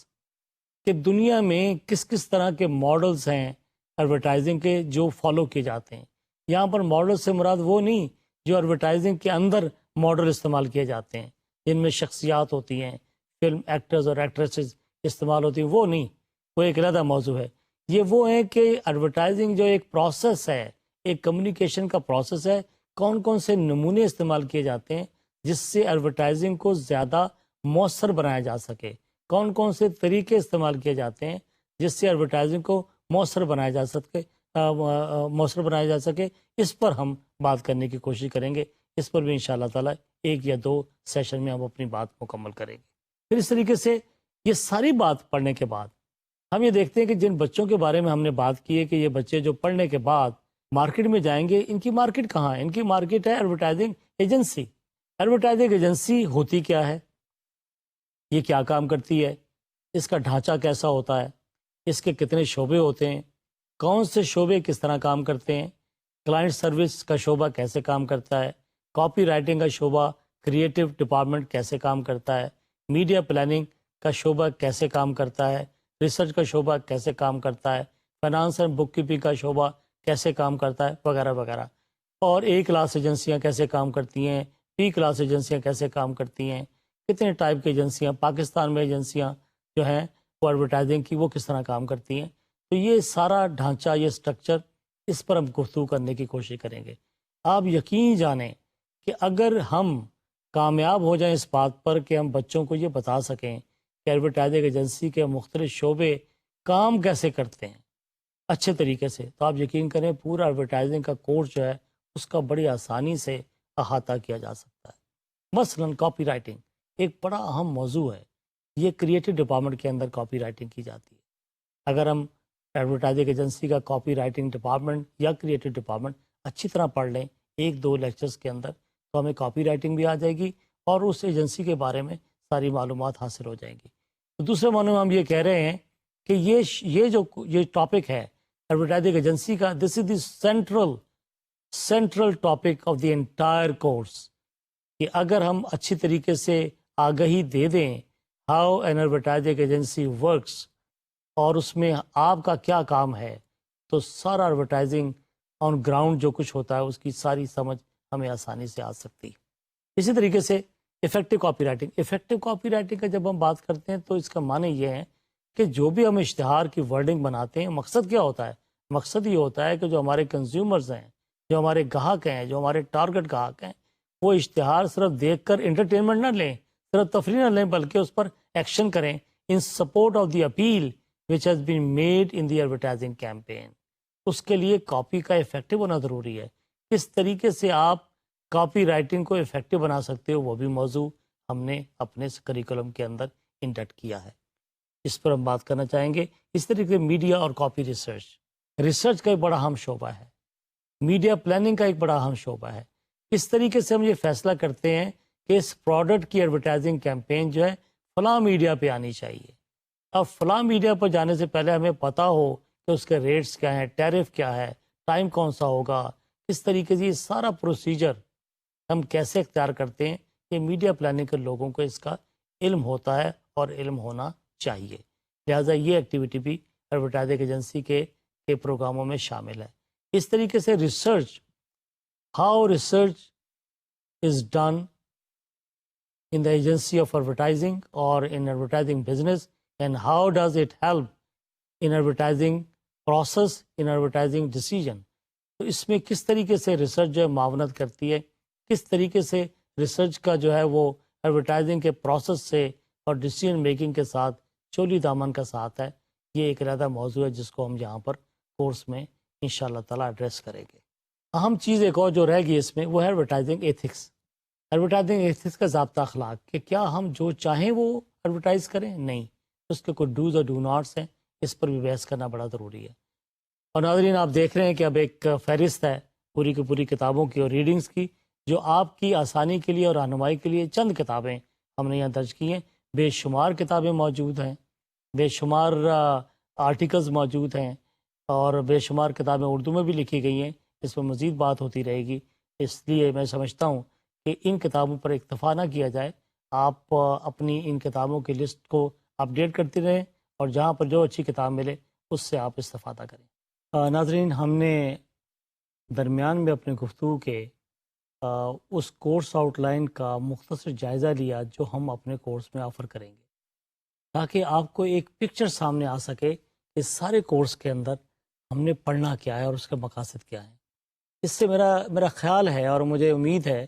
کہ دنیا میں کس کس طرح کے ماڈلز ہیں ایڈورٹائزنگ کے جو فالو کیے جاتے ہیں۔ یہاں پر ماڈل سے مراد وہ نہیں جو ایڈورٹائزنگ کے اندر ماڈل استعمال کیے جاتے ہیں، جن میں شخصیات ہوتی ہیں، فلم ایکٹرز اور ایکٹریسز استعمال ہوتی ہیں، وہ نہیں، وہ ایک علیحدہ موضوع ہے۔ یہ وہ ہیں کہ ایڈورٹائزنگ جو ایک پروسیس ہے، ایک کمیونیکیشن کا پروسیس ہے، کون کون سے نمونے استعمال کیے جاتے ہیں جس سے ایڈورٹائزنگ کو زیادہ مؤثر بنایا جا سکے، کون کون سے طریقے استعمال کیے جاتے ہیں جس سے ایڈورٹائزنگ کو مؤثر بنایا جا سکے، اس پر ہم بات کرنے کی کوشش کریں گے۔ اس پر بھی انشاءاللہ تعالیٰ ایک یا دو سیشن میں ہم اپنی بات مکمل کریں گے۔ پھر اس طریقے سے یہ ساری بات پڑھنے کے بعد ہم یہ دیکھتے ہیں کہ جن بچوں کے بارے میں ہم نے بات کی ہے کہ یہ بچے جو پڑھنے کے بعد مارکیٹ میں جائیں گے، ان کی مارکیٹ کہاں ہے؟ ان کی مارکیٹ ہے ایڈورٹائزنگ ایجنسی۔ ایڈورٹائزنگ ایجنسی ہوتی کیا ہے، یہ کیا کام کرتی ہے، اس کا ڈھانچہ کیسا ہوتا ہے، اس کے کتنے شعبے ہوتے ہیں، کون سے شعبے کس طرح کام کرتے ہیں، کلائنٹ سروس کا شعبہ کیسے کام کرتا ہے، کاپی رائٹنگ کا شعبہ، کریٹو ڈپارٹمنٹ کیسے کام کرتا ہے، میڈیا پلاننگ کا شعبہ کیسے کام کرتا ہے، ریسرچ کا شعبہ کیسے کام کرتا ہے، فائنانس اینڈ بک کیپنگ کا شعبہ کیسے کام کرتا ہے، وغیرہ وغیرہ۔ اور اے کلاس ایجنسیاں کیسے کام کرتی ہیں، پی کلاس ایجنسیاں کیسے کام کرتی ہیں، کتنے ٹائپ کی ایجنسیاں پاکستان میں ایجنسیاں جو ہیں وہ ایڈورٹائزنگ کی وہ کس طرح کام کرتی ہیں۔ تو یہ سارا ڈھانچہ، یہ سٹرکچر، اس پر ہم گفتگو کرنے کی کوشش کریں گے۔ آپ یقین جانیں کہ اگر ہم کامیاب ہو جائیں اس بات پر کہ ہم بچوں کو یہ بتا سکیں کہ ایڈورٹائزنگ ایجنسی کے مختلف شعبے کام کیسے کرتے ہیں اچھے طریقے سے، تو آپ یقین کریں پورا ایڈورٹائزنگ کا کورس جو ہے اس کا بڑی آسانی سے احاطہ کیا جا سکتا ہے۔ مثلاً کاپی رائٹنگ ایک بڑا اہم موضوع ہے۔ یہ کریٹو ڈپارٹمنٹ کے اندر کاپی رائٹنگ کی جاتی ہے. اگر ہم ایڈورٹائزنگ ایجنسی کا کاپی رائٹنگ ڈپارٹمنٹ یا کریٹو ڈپارٹمنٹ اچھی طرح پڑھ لیں 1-2 لیکچرز کے اندر تو ہمیں کاپی رائٹنگ بھی آ جائے گی اور اس ایجنسی کے بارے میں ساری معلومات حاصل ہو جائیں گی. تو دوسرے معنی میں ہم یہ کہہ رہے ہیں کہ یہ ٹاپک ہے ایڈورٹائزنگ ایجنسی کا, this is the central topic of the entire course, کہ اگر ہم اچھی طریقے سے آگہی دے دیں how an advertising agency works اور اس میں آپ کا کیا کام ہے, تو سارا ایڈورٹائزنگ آن گراؤنڈ جو کچھ ہوتا ہے اس کی ساری سمجھ ہمیں آسانی سے آ سکتی. اسی طریقے سے افیکٹو کاپی رائٹنگ کا جب ہم بات کرتے ہیں تو اس کا معنی یہ ہے کہ جو بھی ہم اشتہار کی ورڈنگ بناتے ہیں, مقصد کیا ہوتا ہے؟ مقصد یہ ہوتا ہے کہ جو ہمارے کنزیومرز ہیں, جو ہمارے گاہک ہیں, جو ہمارے ٹارگٹ گاہک ہیں, وہ اشتہار صرف دیکھ کر انٹرٹینمنٹ نہ لیں, صرف تفریح نہ لیں, بلکہ اس پر ایکشن کریں in support of the appeal which has been made in the advertising campaign. اس کے لیے کاپی کا افیکٹو ہونا ضروری ہے. کس طریقے سے آپ کاپی رائٹنگ کو افیکٹو بنا سکتے ہو, وہ بھی موضوع ہم نے اپنے کریکولم کے اندر انڈکٹ کیا ہے, اس پر ہم بات کرنا چاہیں گے. اس طریقے سے میڈیا اور کاپی ریسرچ کا ایک بڑا اہم شعبہ ہے, میڈیا پلاننگ کا ایک بڑا اہم شعبہ ہے. کس طریقے سے ہم یہ فیصلہ کرتے ہیں کہ اس پروڈکٹ کی ایڈورٹائزنگ کیمپین جو ہے فلاں میڈیا پہ آنی چاہیے. اب فلاں میڈیا پر جانے سے پہلے ہمیں پتہ ہو کہ اس کے ریٹس کیا ہیں, ٹیرف کیا ہے, ٹائم کون سا ہوگا, کس طریقے سے یہ سارا پروسیجر ہم کیسے اختیار کرتے ہیں. یہ میڈیا پلاننگ کے لوگوں کو اس کا علم ہوتا ہے اور علم ہونا چاہیے. لہٰذا یہ ایکٹیویٹی بھی ایڈورٹائزنگ ایجنسی کے پروگراموں میں شامل ہے. اس طریقے سے how research is done in the agency of advertising or in advertising business, and how does it help in advertising process, in advertising decision. تو اس میں کس طریقے سے ریسرچ جو ہے معاونت کرتی ہے, کس طریقے سے ریسرچ کا جو ہے وہ ایڈورٹائزنگ کے پروسیس سے اور ڈیسیجن میکنگ کے ساتھ چولی دامن کا ساتھ ہے. یہ ایک علیحدہ موضوع ہے جس کو ہم یہاں پر کورس میں انشاءاللہ تعالیٰ ایڈریس کریں گے. اہم چیز ایک اور جو رہ گئی اس میں وہ ہے ایڈورٹائزنگ ایتھکس. ایڈورٹائزنگ ایتھکس کا ضابطہ اخلاق, کہ کیا ہم جو چاہیں وہ ایڈورٹائز کریں؟ نہیں, اس کے کوئی ڈوز اور ڈو ناٹس ہیں, اس پر بھی بحث کرنا بڑا ضروری ہے. اور ناظرین آپ دیکھ رہے ہیں کہ اب ایک فہرست ہے پوری کی پوری کتابوں کی اور ریڈنگز کی, جو آپ کی آسانی کے لیے اور رہنمائی کے لیے چند کتابیں ہم نے یہاں درج کی ہیں. بے شمار کتابیں موجود ہیں, بے شمار آرٹیکلز موجود ہیں, اور بے شمار کتابیں اردو میں بھی لکھی گئی ہیں. اس میں مزید بات ہوتی رہے گی, اس لیے میں سمجھتا ہوں کہ ان کتابوں پر اکتفا نہ کیا جائے. آپ اپنی ان کتابوں کی لسٹ کو اپڈیٹ کرتے رہیں اور جہاں پر جو اچھی کتاب ملے اس سے آپ استفادہ کریں. ناظرین, ہم نے درمیان میں اپنے گفتگو کے اس کورس آؤٹ لائن کا مختصر جائزہ لیا جو ہم اپنے کورس میں آفر کریں گے, تاکہ آپ کو ایک پکچر سامنے آ سکے کہ سارے کورس کے اندر ہم نے پڑھنا کیا ہے اور اس کے مقاصد کیا ہیں. اس سے میرا خیال ہے اور مجھے امید ہے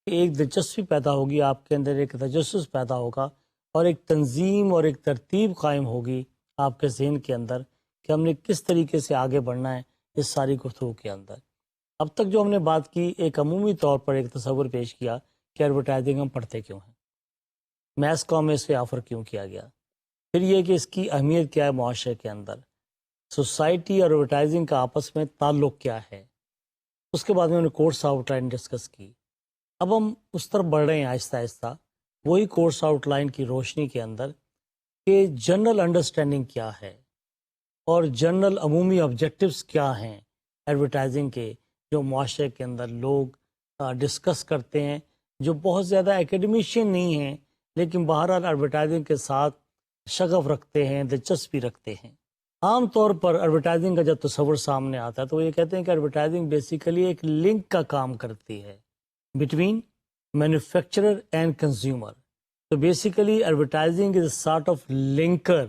کہ ایک دلچسپی پیدا ہوگی آپ کے اندر, ایک تجسس پیدا ہوگا اور ایک تنظیم اور ایک ترتیب قائم ہوگی آپ کے ذہن کے اندر کہ ہم نے کس طریقے سے آگے بڑھنا ہے اس ساری گفتگو کے اندر. اب تک جو ہم نے بات کی, ایک عمومی طور پر ایک تصور پیش کیا کہ ایڈورٹائزنگ ہم پڑھتے کیوں ہیں, میس کام میں اسے آفر کیوں کیا گیا, پھر یہ کہ اس کی اہمیت کیا ہے معاشرے کے اندر, سوسائٹی اور ایڈورٹائزنگ کا آپس میں تعلق کیا ہے. اس کے بعد میں نے کورس آؤٹ لائن ڈسکس کی. اب ہم اس طرف بڑھ رہے ہیں آہستہ آہستہ وہی کورس آؤٹ لائن کی روشنی کے اندر کہ جنرل انڈرسٹینڈنگ کیا ہے اور جنرل عمومی آبجیکٹیوز کیا ہیں ایڈورٹائزنگ کے, جو معاشرے کے اندر لوگ ڈسکس کرتے ہیں, جو بہت زیادہ ایکیڈمیشین نہیں ہیں لیکن بہرحال ایڈورٹائزنگ کے ساتھ شغف رکھتے ہیں, دلچسپی رکھتے ہیں. عام طور پر ایڈورٹائزنگ کا جب تصور سامنے آتا ہے تو وہ یہ کہتے ہیں کہ ایڈورٹائزنگ بیسیکلی ایک لنک کا کام کرتی ہے between manufacturer and consumer. So basically advertising is a sort of linker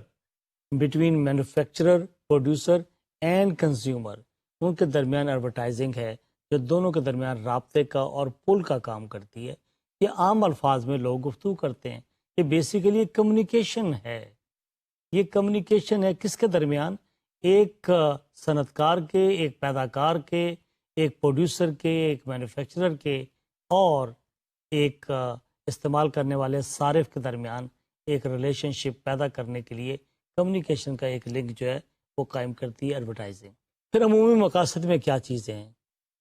between manufacturer, producer and consumer. ان کے درمیان ایڈورٹائزنگ ہے جو دونوں کے درمیان رابطے کا اور پل کا کام کرتی ہے. یہ عام الفاظ میں لوگ گفتگو کرتے ہیں, یہ بیسیکلی کمیونیکیشن ہے. یہ کمیونیکیشن ہے کس کے درمیان؟ ایک صنعت کار کے, ایک پیداکار کے, ایک پروڈیوسر کے, ایک مینوفیکچرر کے اور ایک استعمال کرنے والے صارف کے درمیان ایک ریلیشن شپ پیدا کرنے کے لیے کمیونیکیشن کا ایک لنک جو ہے وہ قائم کرتی ہے ایڈورٹائزنگ۔ پھر عمومی مقاصد میں کیا چیزیں ہیں،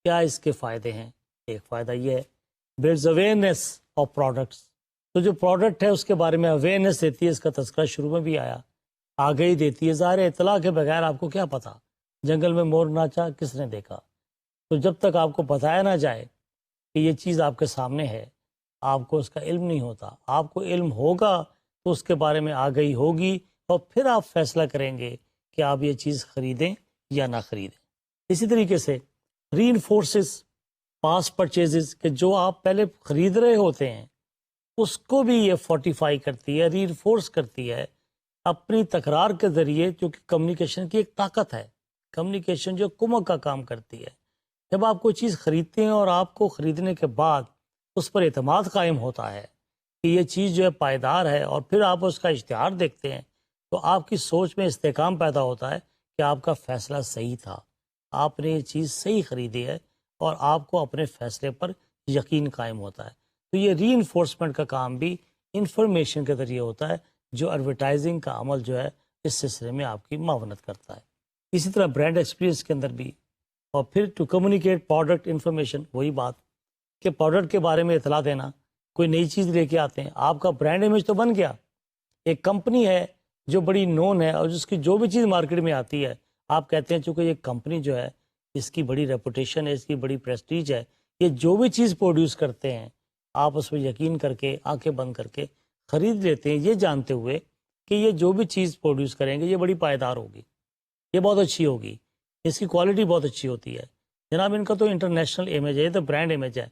کیا اس کے فائدے ہیں؟ ایک فائدہ یہ ہے بلڈز اویئرنیس آف پروڈکٹس، تو جو پروڈکٹ ہے اس کے بارے میں اویئرنیس دیتی ہے، اس کا تذکرہ شروع میں بھی آیا، آگہی دیتی ہے۔ ظاہر اطلاع کے بغیر آپ کو کیا پتہ، جنگل میں مور ناچا کس نے دیکھا؟ تو جب تک آپ کو بتایا نہ جائے کہ یہ چیز آپ کے سامنے ہے، آپ کو اس کا علم نہیں ہوتا۔ آپ کو علم ہوگا تو اس کے بارے میں آگہی ہوگی، اور پھر آپ فیصلہ کریں گے کہ آپ یہ چیز خریدیں یا نہ خریدیں۔ اسی طریقے سے ری انفورسز پاس پرچیزز، کہ جو آپ پہلے خرید رہے ہوتے ہیں اس کو بھی یہ فورٹیفائی کرتی ہے، ری انفورس کرتی ہے اپنی تکرار کے ذریعے، جو کہ کمیونیکیشن کی ایک طاقت ہے۔ کمیونیکیشن جو کمک کا کام کرتی ہے، جب آپ کوئی چیز خریدتے ہیں اور آپ کو خریدنے کے بعد اس پر اعتماد قائم ہوتا ہے کہ یہ چیز جو ہے پائیدار ہے، اور پھر آپ اس کا اشتہار دیکھتے ہیں، تو آپ کی سوچ میں استحکام پیدا ہوتا ہے کہ آپ کا فیصلہ صحیح تھا، آپ نے یہ چیز صحیح خریدی ہے، اور آپ کو اپنے فیصلے پر یقین قائم ہوتا ہے۔ تو یہ ری انفورسمنٹ کا کام بھی انفارمیشن کے ذریعے ہوتا ہے، جو ایڈورٹائزنگ کا عمل جو ہے اس سلسلے میں آپ کی معاونت کرتا ہے۔ اسی طرح برانڈ ایکسپیرینس کے اندر بھی، اور پھر ٹو کمیونیکیٹ پروڈکٹ انفارمیشن، وہی بات کہ پروڈکٹ کے بارے میں اطلاع دینا، کوئی نئی چیز لے کے آتے ہیں، آپ کا برانڈ امیج تو بن گیا، ایک کمپنی ہے جو بڑی نون ہے اور جس کی جو بھی چیز مارکیٹ میں آتی ہے آپ کہتے ہیں چونکہ یہ کمپنی جو ہے اس کی بڑی ریپوٹیشن ہے، اس کی بڑی پریسٹیج ہے، یہ جو بھی چیز پروڈیوس کرتے ہیں آپ اس پہ یقین کر کے آنکھیں بند کر کے خرید لیتے ہیں، یہ جانتے ہوئے کہ یہ جو بھی چیز پروڈیوس کریں گے یہ بڑی پائیدار ہوگی، یہ بہت اچھی ہوگی، اس کی کوالٹی بہت اچھی ہوتی ہے، جناب ان کا تو انٹرنیشنل امیج ہے، یہ تو برانڈ امیج ہے۔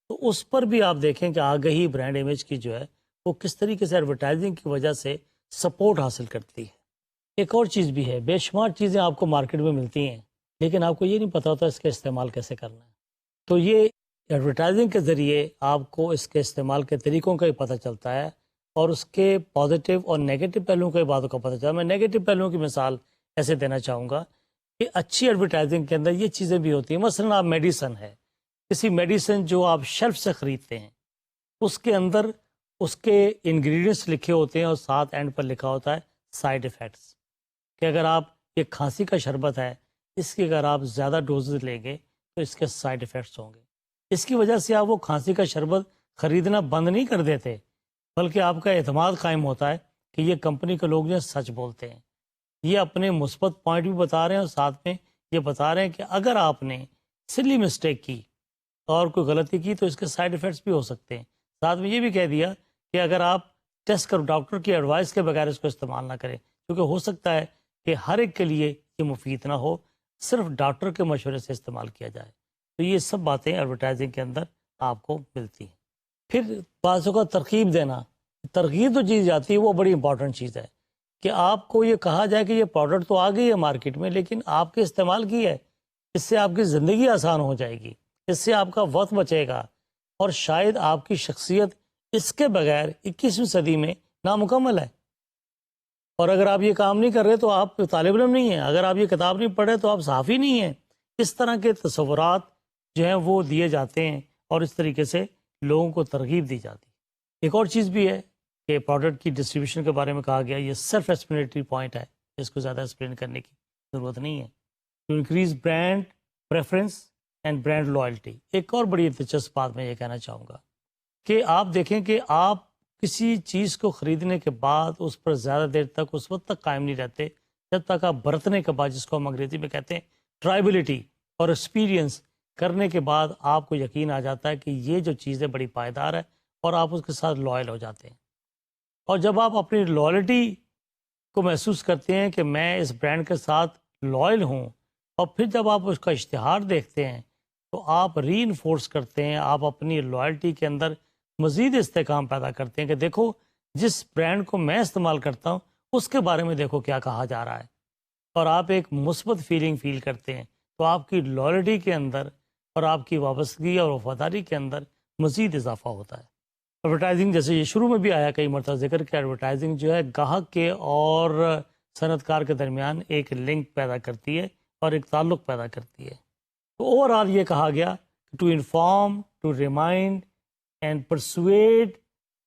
تو اس پر بھی آپ دیکھیں کہ آگہی برانڈ امیج کی جو ہے وہ کس طریقے سے ایڈورٹائزنگ کی وجہ سے سپورٹ حاصل کرتی ہے۔ ایک اور چیز بھی ہے، بے شمار چیزیں آپ کو مارکیٹ میں ملتی ہیں لیکن آپ کو یہ نہیں پتہ ہوتا اس کا استعمال کیسے کرنا ہے، تو یہ ایڈورٹائزنگ کے ذریعے آپ کو اس کے استعمال کے طریقوں کا ہی پتہ چلتا ہے، اور اس کے پازیٹیو اور نیگیٹو پہلوؤں کے باتوں کا پتہ چلتا ہے۔ میں نیگیٹو پہلوؤں کی مثال ایسے دینا چاہوں گا کہ اچھی ایڈورٹائزنگ کے اندر یہ چیزیں بھی ہوتی ہیں، مثلا آپ میڈیسن ہے، کسی میڈیسن جو آپ شیلف سے خریدتے ہیں اس کے اندر اس کے انگریڈینٹس لکھے ہوتے ہیں، اور ساتھ اینڈ پر لکھا ہوتا ہے سائیڈ ایفیکٹس، کہ اگر آپ یہ کھانسی کا شربت ہے اس کی اگر آپ زیادہ ڈوزز لیں گے تو اس کے سائیڈ ایفیکٹس ہوں گے، اس کی وجہ سے آپ وہ کھانسی کا شربت خریدنا بند نہیں کر دیتے، بلکہ آپ کا اعتماد قائم ہوتا ہے کہ یہ کمپنی کے لوگ جو سچ بولتے ہیں، یہ اپنے مثبت پوائنٹ بھی بتا رہے ہیں، اور ساتھ میں یہ بتا رہے ہیں کہ اگر آپ نے سلی مسٹیک کی اور کوئی غلطی کی تو اس کے سائیڈ ایفیکٹس بھی ہو سکتے ہیں۔ ساتھ میں یہ بھی کہہ دیا کہ اگر آپ ٹیسٹ کرو، ڈاکٹر کی ایڈوائس کے بغیر اس کو استعمال نہ کریں، کیونکہ ہو سکتا ہے کہ ہر ایک کے لیے یہ مفید نہ ہو، صرف ڈاکٹر کے مشورے سے استعمال کیا جائے۔ تو یہ سب باتیں ایڈورٹائزنگ کے اندر آپ کو ملتی ہیں۔ پھر بعض اوقات ترغیب دینا، ترغیب تو چیز جاتی ہے وہ بڑی امپورٹنٹ چیز ہے، کہ آپ کو یہ کہا جائے کہ یہ پروڈکٹ تو آ گئی ہے مارکیٹ میں لیکن آپ کے استعمال کی ہے، اس سے آپ کی زندگی آسان ہو جائے گی، اس سے آپ کا وقت بچے گا، اور شاید آپ کی شخصیت اس کے بغیر 21ویں صدی میں نامکمل ہے۔ اور اگر آپ یہ کام نہیں کر رہے تو آپ طالب علم نہیں ہیں، اگر آپ یہ کتاب نہیں پڑھ رہے تو آپ صحافی نہیں ہیں۔ اس طرح کے تصورات جو ہیں وہ دیے جاتے ہیں، اور اس طریقے سے لوگوں کو ترغیب دی جاتی ہے۔ ایک اور چیز بھی ہے کہ پروڈکٹ کی ڈسٹریبیوشن کے بارے میں کہا گیا، یہ سیلف ایکسپلینیٹری پوائنٹ ہے، اس کو زیادہ ایکسپلین کرنے کی ضرورت نہیں ہے۔ To increase brand preference and brand loyalty, ایک اور بڑی دلچسپ بات میں یہ کہنا چاہوں گا کہ آپ دیکھیں کہ آپ کسی چیز کو خریدنے کے بعد اس پر زیادہ دیر تک اس وقت تک قائم نہیں رہتے جب تک آپ برتنے کے بعد، جس کو ہم انگریزی میں کہتے ہیں ٹرائبلٹی اور ایکسپیرینس کرنے کے بعد، آپ کو یقین آ جاتا ہے کہ یہ جو چیز ہے بڑی پائیدار ہے، اور آپ اس کے ساتھ لائل ہو جاتے ہیں۔ اور جب آپ اپنی لائلٹی کو محسوس کرتے ہیں کہ میں اس برانڈ کے ساتھ لائل ہوں، اور پھر جب آپ اس کا اشتہار دیکھتے ہیں تو آپ ری انفورس کرتے ہیں، آپ اپنی لائلٹی کے اندر مزید استحکام پیدا کرتے ہیں کہ دیکھو جس برانڈ کو میں استعمال کرتا ہوں اس کے بارے میں دیکھو کیا کہا جا رہا ہے، اور آپ ایک مثبت فیلنگ فیل کرتے ہیں، تو آپ کی لائلٹی کے اندر اور آپ کی وابستگی اور وفاداری کے اندر مزید اضافہ ہوتا ہے۔ ایڈورٹائزنگ جیسے یہ شروع میں بھی آیا کئی مرتبہ ذکر کہ ایڈورٹائزنگ جو ہے گاہک کے اور صنعت کار کے درمیان ایک لنک پیدا کرتی ہے اور ایک تعلق پیدا کرتی ہے۔ تو اوورآل یہ کہا گیا to inform, to remind and persuade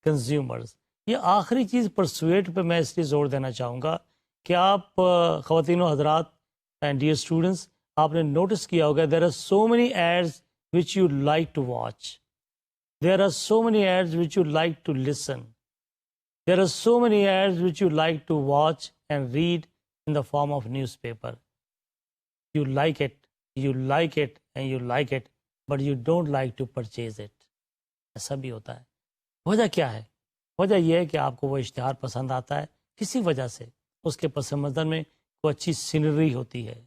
consumers, یہ آخری چیز پرسویٹ پہ میں اس لیے زور دینا چاہوں گا کہ آپ خواتین و حضرات اینڈ ڈیئر اسٹوڈنٹس، آپ نے نوٹس کیا ہوگا there are so many ads which you like to watch, there are so many ads which you like to listen, there are so many ads which you like to watch and read in the form of newspaper. You like it and you like it, but you don't like to purchase it. ایسا بھی ہوتا ہے. وجہ کیا ہے؟ وجہ یہ ہے کہ آپ کو وہ اشتہار پسند آتا ہے کسی وجہ سے، اس کے پس منظر میں کوئی اچھی سینری ہوتی ہے،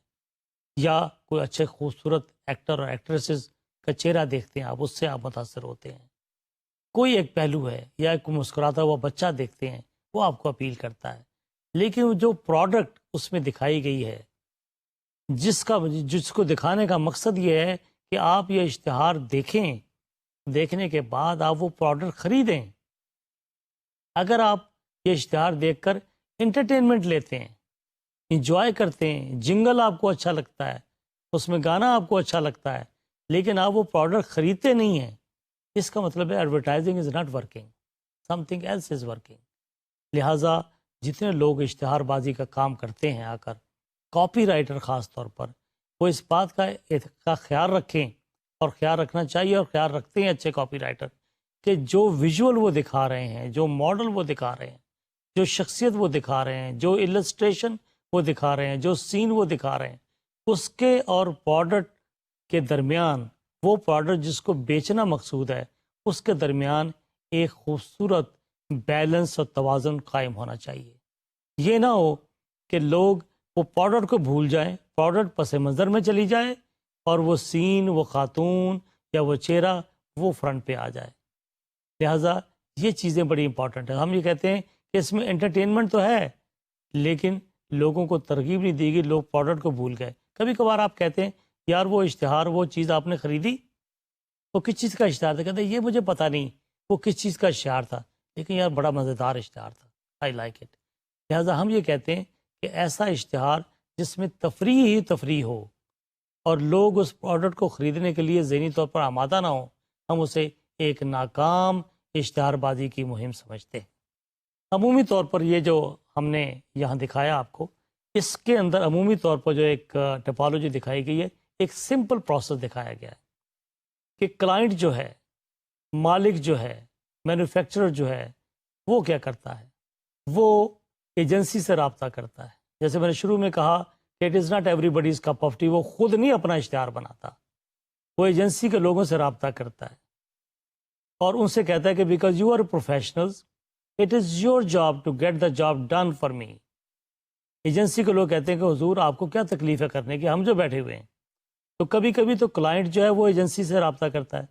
یا کوئی اچھے خوبصورت ایکٹر اور ایکٹریسز کا چہرہ دیکھتے ہیں آپ، اس سے آپ متاثر ہوتے ہیں. کوئی ایک پہلو ہے، یا کوئی مسکراتا ہوا بچہ دیکھتے ہیں، وہ آپ کو اپیل کرتا ہے. لیکن جو پروڈکٹ اس میں دکھائی گئی ہے، جس کو دکھانے کا مقصد یہ ہے کہ آپ یہ اشتہار دیکھیں، دیکھنے کے بعد آپ وہ پروڈکٹ خریدیں. اگر آپ یہ اشتہار دیکھ کر انٹرٹینمنٹ لیتے ہیں، انجوائے کرتے ہیں، جنگل آپ کو اچھا لگتا ہے، اس میں گانا آپ کو اچھا لگتا ہے، لیکن آپ وہ پروڈکٹ خریدتے نہیں ہیں، اس کا مطلب ہے advertising is not working, something else is working. لہٰذا جتنے لوگ اشتہار بازی کا کام کرتے ہیں آ کر، کاپی رائٹر خاص طور پر، وہ اس بات کا خیال رکھیں، اور خیال رکھنا چاہیے اور خیال رکھتے ہیں اچھے کاپی رائٹر، کہ جو ویژول وہ دکھا رہے ہیں، جو ماڈل وہ دکھا رہے ہیں، جو شخصیت وہ دکھا رہے ہیں، جو السٹریشن وہ دکھا رہے ہیں، جو سین وہ دکھا رہے ہیں، اس کے اور پروڈکٹ کے درمیان، وہ پروڈکٹ جس کو بیچنا مقصود ہے، اس کے درمیان ایک خوبصورت بیلنس اور توازن قائم ہونا چاہیے. یہ نہ ہو کہ لوگ وہ پروڈکٹ کو بھول جائیں، پروڈکٹ پس منظر میں چلی جائے، اور وہ سین، وہ خاتون یا وہ چہرہ وہ فرنٹ پہ آ جائے. لہٰذا یہ چیزیں بڑی امپورٹنٹ ہیں. ہم یہ کہتے ہیں کہ اس میں انٹرٹینمنٹ تو ہے، لیکن لوگوں کو ترغیب نہیں دی گئی، لوگ پروڈکٹ کو بھول گئے. کبھی کبھار آپ کہتے ہیں یار وہ اشتہار، وہ چیز آپ نے خریدی، وہ کس چیز کا اشتہار تھا؟ کہتے ہیں یہ مجھے پتہ نہیں وہ کس چیز کا اشتہار تھا، لیکن یار بڑا مزیدار اشتہار تھا، آئی لائک اٹ. لہٰذا ہم یہ کہتے ہیں کہ ایسا اشتہار جس میں تفریح ہی تفریح ہو، اور لوگ اس پروڈکٹ کو خریدنے کے لیے ذہنی طور پر آمادہ نہ ہوں، ہم اسے ایک ناکام اشتہار بازی کی مہم سمجھتے ہیں. عمومی طور پر یہ جو ہم نے یہاں دکھایا آپ کو، اس کے اندر عمومی طور پر جو ایک ٹپالوجی دکھائی گئی ہے، ایک سمپل پروسیس دکھایا گیا ہے کہ کلائنٹ جو ہے، مالک جو ہے، مینوفیکچرر جو ہے، وہ کیا کرتا ہے؟ وہ ایجنسی سے رابطہ کرتا ہے. جیسے میں نے شروع میں کہا کہ it is not every buddies cup of T, وہ خود نہیں اپنا اشتہار بناتا، وہ ایجنسی کے لوگوں سے رابطہ کرتا ہے اور ان سے کہتا ہے کہ because you are professionals it is your job to get the job done for me. Agency کے لوگ کہتے ہیں کہ حضور آپ کو کیا تکلیف ہے کرنے کی، ہم جو بیٹھے ہوئے ہیں. تو کبھی کبھی تو کلائنٹ جو ہے وہ ایجنسی سے رابطہ کرتا ہے،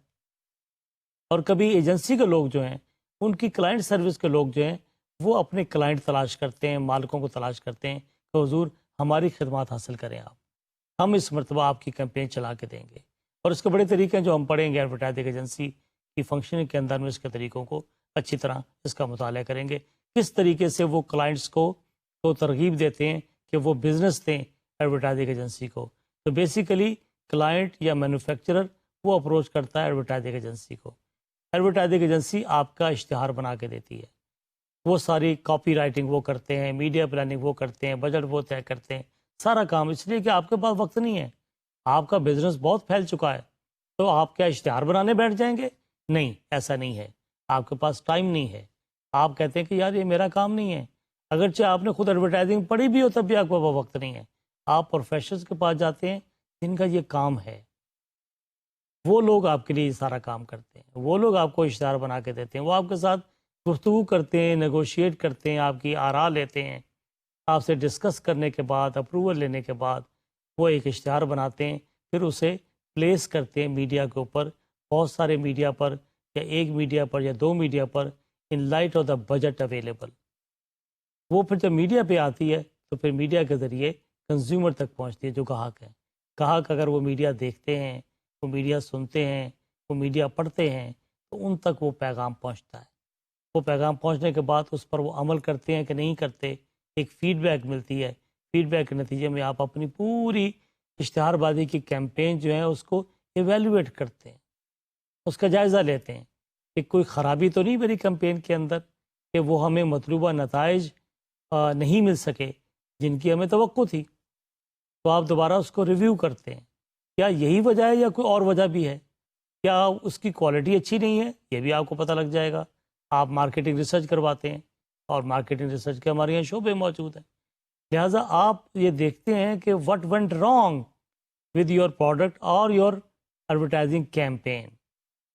اور کبھی ایجنسی کے لوگ جو ہیں، ان کی کلائنٹ سروس کے لوگ جو ہیں، وہ اپنے کلائنٹ تلاش کرتے ہیں، مالکوں کو تلاش کرتے ہیں کہ حضور ہماری خدمات حاصل کریں آپ، ہم اس مرتبہ آپ کی کیمپین چلا کے دیں گے. اور اس کے بڑے طریقے ہیں جو ہم پڑھیں گے ایڈورٹائزنگ ایجنسی کی فنکشننگ کے اندر میں، اس کے طریقوں کو اچھی طرح اس کا مطالعہ کریں گے، کس طریقے سے وہ کلائنٹس کو تو ترغیب دیتے ہیں کہ وہ بزنس دیں ایڈورٹائزنگ ایجنسی کو. تو بیسیکلی کلائنٹ یا مینوفیکچرر وہ اپروچ کرتا ہے ایڈورٹائزنگ ایجنسی کو، ایڈورٹائزنگ ایجنسی آپ کا اشتہار بنا کے دیتی ہے، وہ ساری کاپی رائٹنگ وہ کرتے ہیں، میڈیا پلاننگ وہ کرتے ہیں، بجٹ وہ طے کرتے ہیں، سارا کام. اس لیے کہ آپ کے پاس وقت نہیں ہے، آپ کا بزنس بہت پھیل چکا ہے، تو آپ کیا اشتہار بنانے بیٹھ جائیں گے؟ نہیں، ایسا نہیں ہے. آپ کے پاس ٹائم نہیں ہے، آپ کہتے ہیں کہ یار یہ میرا کام نہیں ہے. اگرچہ آپ نے خود ایڈورٹائزنگ پڑھی بھی ہو تب بھی آپ کے پاس وقت نہیں ہے. آپ پروفیشنلز کے پاس جاتے ہیں جن کا یہ کام ہے، وہ لوگ آپ کے لیے یہ سارا کام کرتے ہیں، وہ لوگ آپ کو اشتہار بنا کے دیتے ہیں، وہ آپ کے ساتھ گفتگو کرتے ہیں، نیگوشیٹ کرتے ہیں، آپ کی آراء لیتے ہیں، آپ سے ڈسکس کرنے کے بعد، اپروول لینے کے بعد وہ ایک اشتہار بناتے ہیں، پھر اسے پلیس کرتے ہیں میڈیا کے اوپر، بہت سارے میڈیا پر، یا ایک میڈیا پر یا دو میڈیا پر، in light of the budget available. وہ پھر جب میڈیا پہ آتی ہے تو پھر میڈیا کے ذریعے کنزیومر تک پہنچتی ہے جو گاہک ہیں. گاہک اگر وہ میڈیا دیکھتے ہیں، وہ میڈیا سنتے ہیں، وہ میڈیا پڑھتے ہیں، تو ان تک وہ پیغام پہنچتا ہے. وہ پیغام پہنچنے کے بعد اس پر وہ عمل کرتے ہیں کہ نہیں کرتے، ایک فیڈ بیک ملتی ہے. فیڈ بیک کے نتیجے میں آپ اپنی پوری اشتہار بازی کی کیمپین جو ہے اس کو ایویلویٹ کرتے ہیں، اس کا جائزہ لیتے ہیں کہ کوئی خرابی تو نہیں میری کیمپین کے اندر، کہ وہ ہمیں مطلوبہ نتائج نہیں مل سکے جن کی ہمیں توقع تھی، تو آپ دوبارہ اس کو ریویو کرتے ہیں. کیا یہی وجہ ہے یا کوئی اور وجہ بھی ہے؟ کیا اس کی کوالٹی اچھی نہیں ہے؟ یہ بھی آپ کو پتہ لگ جائے گا. آپ مارکیٹنگ ریسرچ کرواتے ہیں اور مارکیٹنگ ریسرچ کے ہمارے یہاں شعبے موجود ہیں. لہٰذا آپ یہ دیکھتے ہیں کہ what went wrong with your product اور your advertising campaign.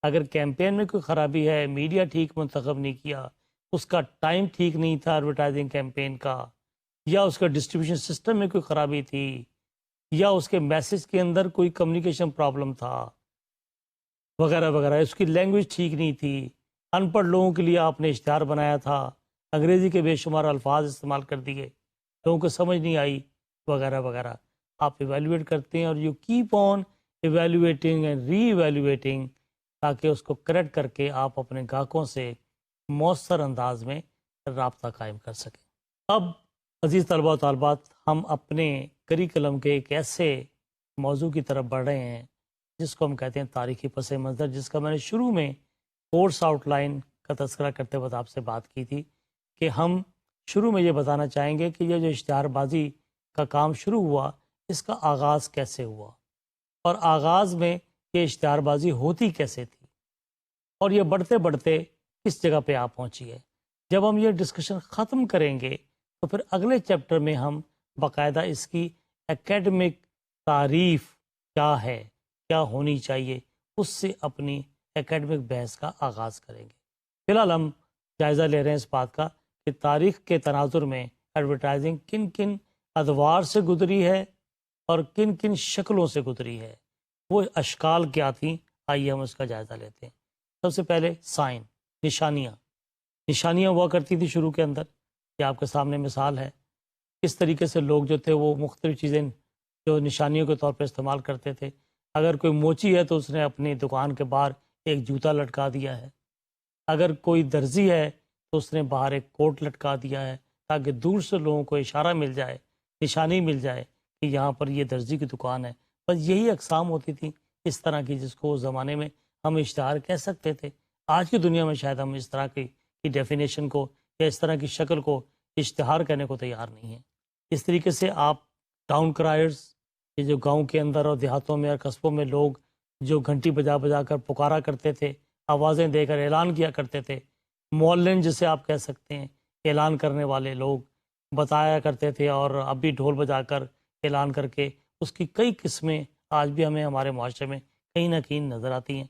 اگر کیمپین میں کوئی خرابی ہے، میڈیا ٹھیک منتخب نہیں کیا، اس کا ٹائم ٹھیک نہیں تھا ایڈورٹائزنگ کیمپین کا، یا اس کا ڈسٹریبیوشن سسٹم میں کوئی خرابی تھی، یا اس کے میسج کے اندر کوئی کمیونیکیشن پرابلم تھا وغیرہ وغیرہ، اس کی لینگویج ٹھیک نہیں تھی، ان پڑھ لوگوں کے لیے آپ نے اشتہار بنایا تھا، انگریزی کے بے شمار الفاظ استعمال کر دیے، لوگوں کو سمجھ نہیں آئی وغیرہ وغیرہ. آپ ایویلیویٹ کرتے ہیں اور you keep on evaluating and reevaluating تاکہ اس کو کریکٹ کر کے آپ اپنے گاہکوں سے مؤثر انداز میں رابطہ قائم کر سکیں. اب عزیز طلباء و طالبات، ہم اپنے کریکلم کے ایک ایسے موضوع کی طرف بڑھ رہے ہیں جس کو ہم کہتے ہیں تاریخی پس منظر، جس کا میں نے شروع میں کورس آؤٹ لائن کا تذکرہ کرتے وقت آپ سے بات کی تھی کہ ہم شروع میں یہ بتانا چاہیں گے کہ یہ جو اشتہار بازی کا کام شروع ہوا، اس کا آغاز کیسے ہوا، اور آغاز میں یہ اشتہار بازی ہوتی کیسے تھی، اور یہ بڑھتے بڑھتے کس جگہ پہ آپ پہنچی ہے. جب ہم یہ ڈسکشن ختم کریں گے تو پھر اگلے چیپٹر میں ہم باقاعدہ اس کی اکیڈمک تعریف کیا ہے، کیا ہونی چاہیے، اس سے اپنی اکیڈمک بحث کا آغاز کریں گے. فی الحال ہم جائزہ لے رہے ہیں اس بات کا کہ تاریخ کے تناظر میں ایڈورٹائزنگ کن کن ادوار سے گزری ہے اور کن کن شکلوں سے گزری ہے، وہ اشکال کیا تھیں. آئیے ہم اس کا جائزہ لیتے ہیں. سب سے پہلے سائن، نشانیاں ہوا کرتی تھی شروع کے اندر. یہ آپ کے سامنے مثال ہے کس طریقے سے لوگ جو تھے وہ مختلف چیزیں جو نشانیوں کے طور پہ استعمال کرتے تھے. اگر کوئی موچی ہے تو اس نے اپنی دکان کے باہر ایک جوتا لٹکا دیا ہے، اگر کوئی درزی ہے تو اس نے باہر ایک کوٹ لٹکا دیا ہے تاکہ دور سے لوگوں کو اشارہ مل جائے، نشانی مل جائے کہ یہاں پر یہ درزی کی دکان ہے. بس یہی اقسام ہوتی تھی اس طرح کی جس کو اس زمانے میں ہم اشتہار کہہ سکتے تھے. آج کی دنیا میں شاید ہم اس طرح کی ڈیفینیشن کو یا اس طرح کی شکل کو اشتہار کہنے کو تیار نہیں ہیں. اس طریقے سے آپ ٹاؤن کرائرز، یہ جو گاؤں کے اندر اور دیہاتوں میں اور قصبوں میں لوگ جو گھنٹی بجا بجا کر پکارا کرتے تھے، آوازیں دے کر اعلان کیا کرتے تھے، مولن جسے آپ کہہ سکتے ہیں، اعلان کرنے والے لوگ بتایا کرتے تھے، اور اب بھی ڈھول بجا کر اعلان کر کے اس کی کئی قسمیں آج بھی ہمیں ہمارے معاشرے میں کہیں نہ کہیں نظر آتی ہیں.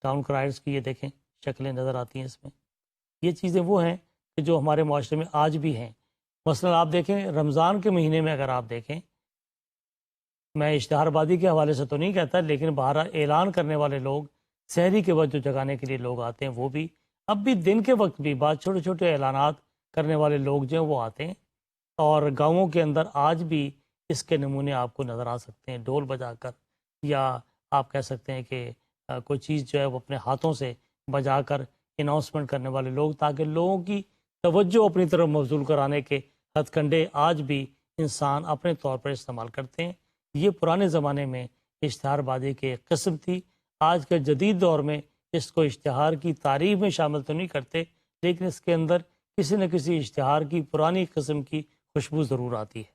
ٹاؤن کرائرز کی یہ دیکھیں شکلیں نظر آتی ہیں اس میں. یہ چیزیں وہ ہیں کہ جو ہمارے معاشرے میں آج بھی ہیں. مثلا آپ دیکھیں رمضان کے مہینے میں اگر آپ دیکھیں، میں اشتہار بازی کے حوالے سے تو نہیں کہتا، لیکن بہرحال اعلان کرنے والے لوگ سحری کے وقت جو جگانے کے لیے لوگ آتے ہیں وہ بھی اب بھی دن کے وقت بھی بعض چھوٹے چھوٹے اعلانات کرنے والے لوگ جو ہیں وہ آتے ہیں. اور گاؤں کے اندر آج بھی اس کے نمونے آپ کو نظر آ سکتے ہیں، ڈھول بجا کر، یا آپ کہہ سکتے ہیں کہ کوئی چیز جو ہے وہ اپنے ہاتھوں سے بجا کر اناؤنسمنٹ کرنے والے لوگ، تاکہ لوگوں کی توجہ اپنی طرف مبذول کرانے کے ہتھ کنڈے آج بھی انسان اپنے طور پر استعمال کرتے ہیں. یہ پرانے زمانے میں اشتہار بازی کی ایک قسم تھی. آج کے جدید دور میں اس کو اشتہار کی تعریف میں شامل تو نہیں کرتے، لیکن اس کے اندر کسی نہ کسی اشتہار کی پرانی قسم کی خوشبو ضرور آتی ہے.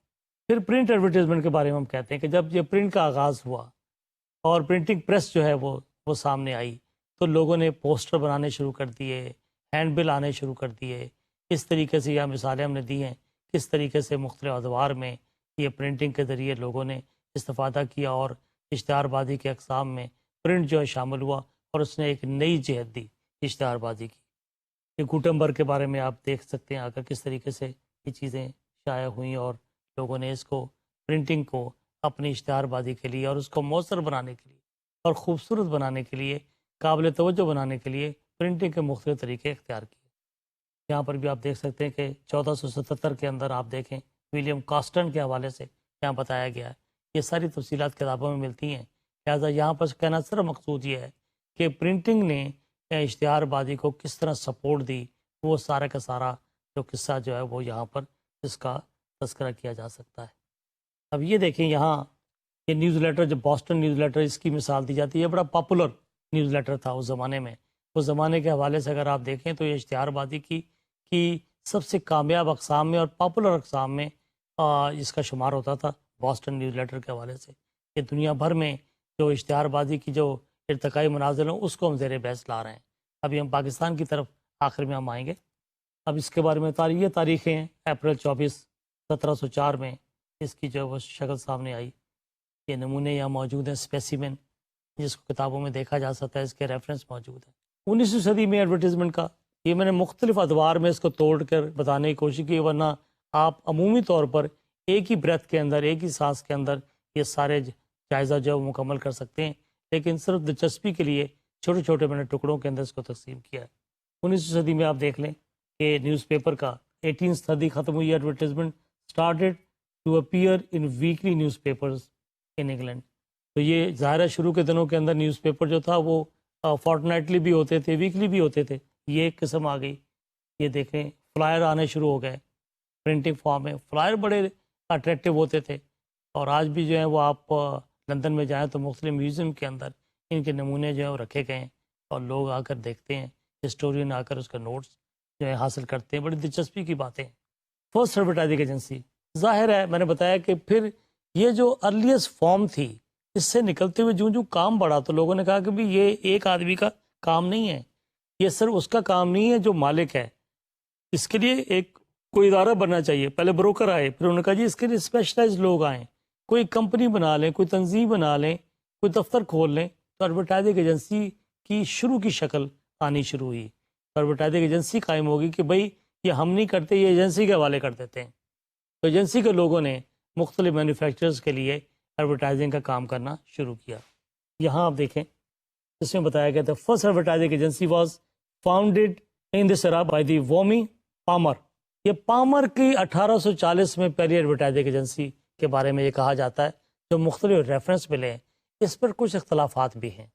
پھر پرنٹ ایڈورٹیزمنٹ کے بارے میں ہم کہتے ہیں کہ جب یہ پرنٹ کا آغاز ہوا اور پرنٹنگ پریس جو ہے وہ سامنے آئی، تو لوگوں نے پوسٹر بنانے شروع کر دیے، ہینڈ بل آنے شروع کر دیے. اس طریقے سے یہ مثالیں ہم نے دی ہیں کس طریقے سے مختلف ادوار میں یہ پرنٹنگ کے ذریعے لوگوں نے استفادہ کیا، اور اشتہار بازی کے اقسام میں پرنٹ جو ہے شامل ہوا، اور اس نے ایک نئی جہت دی اشتہار بازی کی. یہ گوٹنبرگ کے بارے میں آپ دیکھ سکتے ہیں آگے کس طریقے سے یہ چیزیں شائع ہوئیں، اور لوگوں نے اس کو پرنٹنگ کو اپنی اشتہار بازی کے لیے اور اس کو مؤثر بنانے کے لیے اور خوبصورت بنانے کے لیے، قابل توجہ بنانے کے لیے پرنٹنگ کے مختلف طریقے اختیار کیے. یہاں پر بھی آپ دیکھ سکتے ہیں کہ 1477 کے اندر آپ دیکھیں ولیم کاسٹن کے حوالے سے یہاں بتایا گیا ہے. یہ ساری تفصیلات کتابوں میں ملتی ہیں. لہٰذا یہاں پر کہنا صرف مقصود یہ ہے کہ پرنٹنگ نے اشتہار بازی کو کس طرح سپورٹ دی، وہ سارا کا سارا جو قصہ جو ہے وہ یہاں پر اس کا تذکرہ کیا جا سکتا ہے. اب یہ دیکھیں یہاں یہ نیوز لیٹر، جو باسٹن نیوز لیٹر، اس کی مثال دی جاتی ہے. یہ بڑا پاپولر نیوز لیٹر تھا اس زمانے میں. اس زمانے کے حوالے سے اگر آپ دیکھیں تو یہ اشتہار بازی کی کی سب سے کامیاب اقسام میں اور پاپولر اقسام میں اس کا شمار ہوتا تھا بوسٹن نیوز لیٹر کے حوالے سے، کہ دنیا بھر میں جو اشتہار بازی کی جو ارتقائی مناظر ہیں اس کو ہم زیر بحث لا رہے ہیں۔ ابھی ہم پاکستان کی طرف آخر میں ہم آئیں گے۔ اب اس کے بارے میں یہ تاریخیں ہیں، اپریل 24 1704 میں اس کی جو وہ شکل سامنے آئی۔ یہ نمونے یہاں موجود ہیں، اسپیسیمن، جس کو کتابوں میں دیکھا جا سکتا ہے، اس کے ریفرنس موجود ہیں۔ 19ویں صدی میں ایڈورٹیزمنٹ کا یہ میں نے مختلف ادوار میں اس کو توڑ کر بتانے کی کوشش کی، ورنہ آپ عمومی طور پر ایک ہی بریتھ کے اندر، ایک ہی سانس کے اندر یہ سارے جائزہ جو ہے وہ مکمل کر سکتے ہیں، لیکن صرف دلچسپی کے لیے چھوٹے چھوٹے میں نے ٹکڑوں کے اندر اس کو تقسیم کیا ہے۔ 19ویں صدی میں آپ دیکھ لیں کہ نیوز پیپر کا 18 صدی ختم ہوئی، advertisement started to appear in weekly newspapers in England۔ تو یہ ظاہر ہے شروع کے دنوں کے اندر نیوز پیپر جو تھا وہ فورٹنائٹلی بھی ہوتے تھے، ویکلی بھی ہوتے تھے، یہ ایک قسم آ گئی۔ یہ دیکھیں فلائر آنے شروع ہو گئے پرنٹنگ فارم میں، فلائر بڑے اٹریکٹیو ہوتے تھے، اور آج بھی جو ہیں وہ آپ لندن میں جائیں تو مختلف میوزیم کے اندر ان کے نمونے جو ہیں وہ رکھے گئے ہیں، اور لوگ آ کر دیکھتے ہیں، ہسٹورین آ کر اس کا نوٹس جو ہے حاصل کرتے ہیں، بڑی دلچسپی کی باتیں۔ فرسٹ ایڈورٹائزنگ ایجنسی، ظاہر ہے میں نے بتایا کہ پھر یہ جو ارلیسٹ فارم تھی، اس سے نکلتے ہوئے جو کام بڑھا تو لوگوں نے کہا کہ بھی یہ ایک آدمی کا کام نہیں ہے، یہ صرف اس کا کام نہیں ہے جو مالک ہے، اس کے لیے ایک کوئی ادارہ بننا چاہیے۔ پہلے بروکر آئے، پھر انہوں نے کہا جی اس کے لیے اسپیشلائز لوگ آئیں، کوئی کمپنی بنا لیں، کوئی تنظیم بنا لیں، کوئی دفتر کھول لیں، تو ایڈورٹائزنگ ایجنسی کی شروع کی شکل آنی شروع ہوئی۔ ایڈورٹائزنگ ایجنسی قائم ہوگی کہ بھئی یہ ہم نہیں کرتے، یہ ایجنسی کے حوالے کر دیتے ہیں۔ تو ایجنسی کے لوگوں نے مختلف مینوفیکچررز کے لیے ایڈورٹائزنگ کا کام کرنا شروع کیا۔ یہاں آپ دیکھیں اس میں بتایا گیا تھا first advertising agency was founded in this era by the وومی پامر۔ یہ پامر کی 1840 میں پہلی ایڈورٹائزنگ ایجنسی کے بارے میں یہ کہا جاتا ہے، جو مختلف ریفرنس ملے ہیں، اس پر کچھ اختلافات بھی ہیں،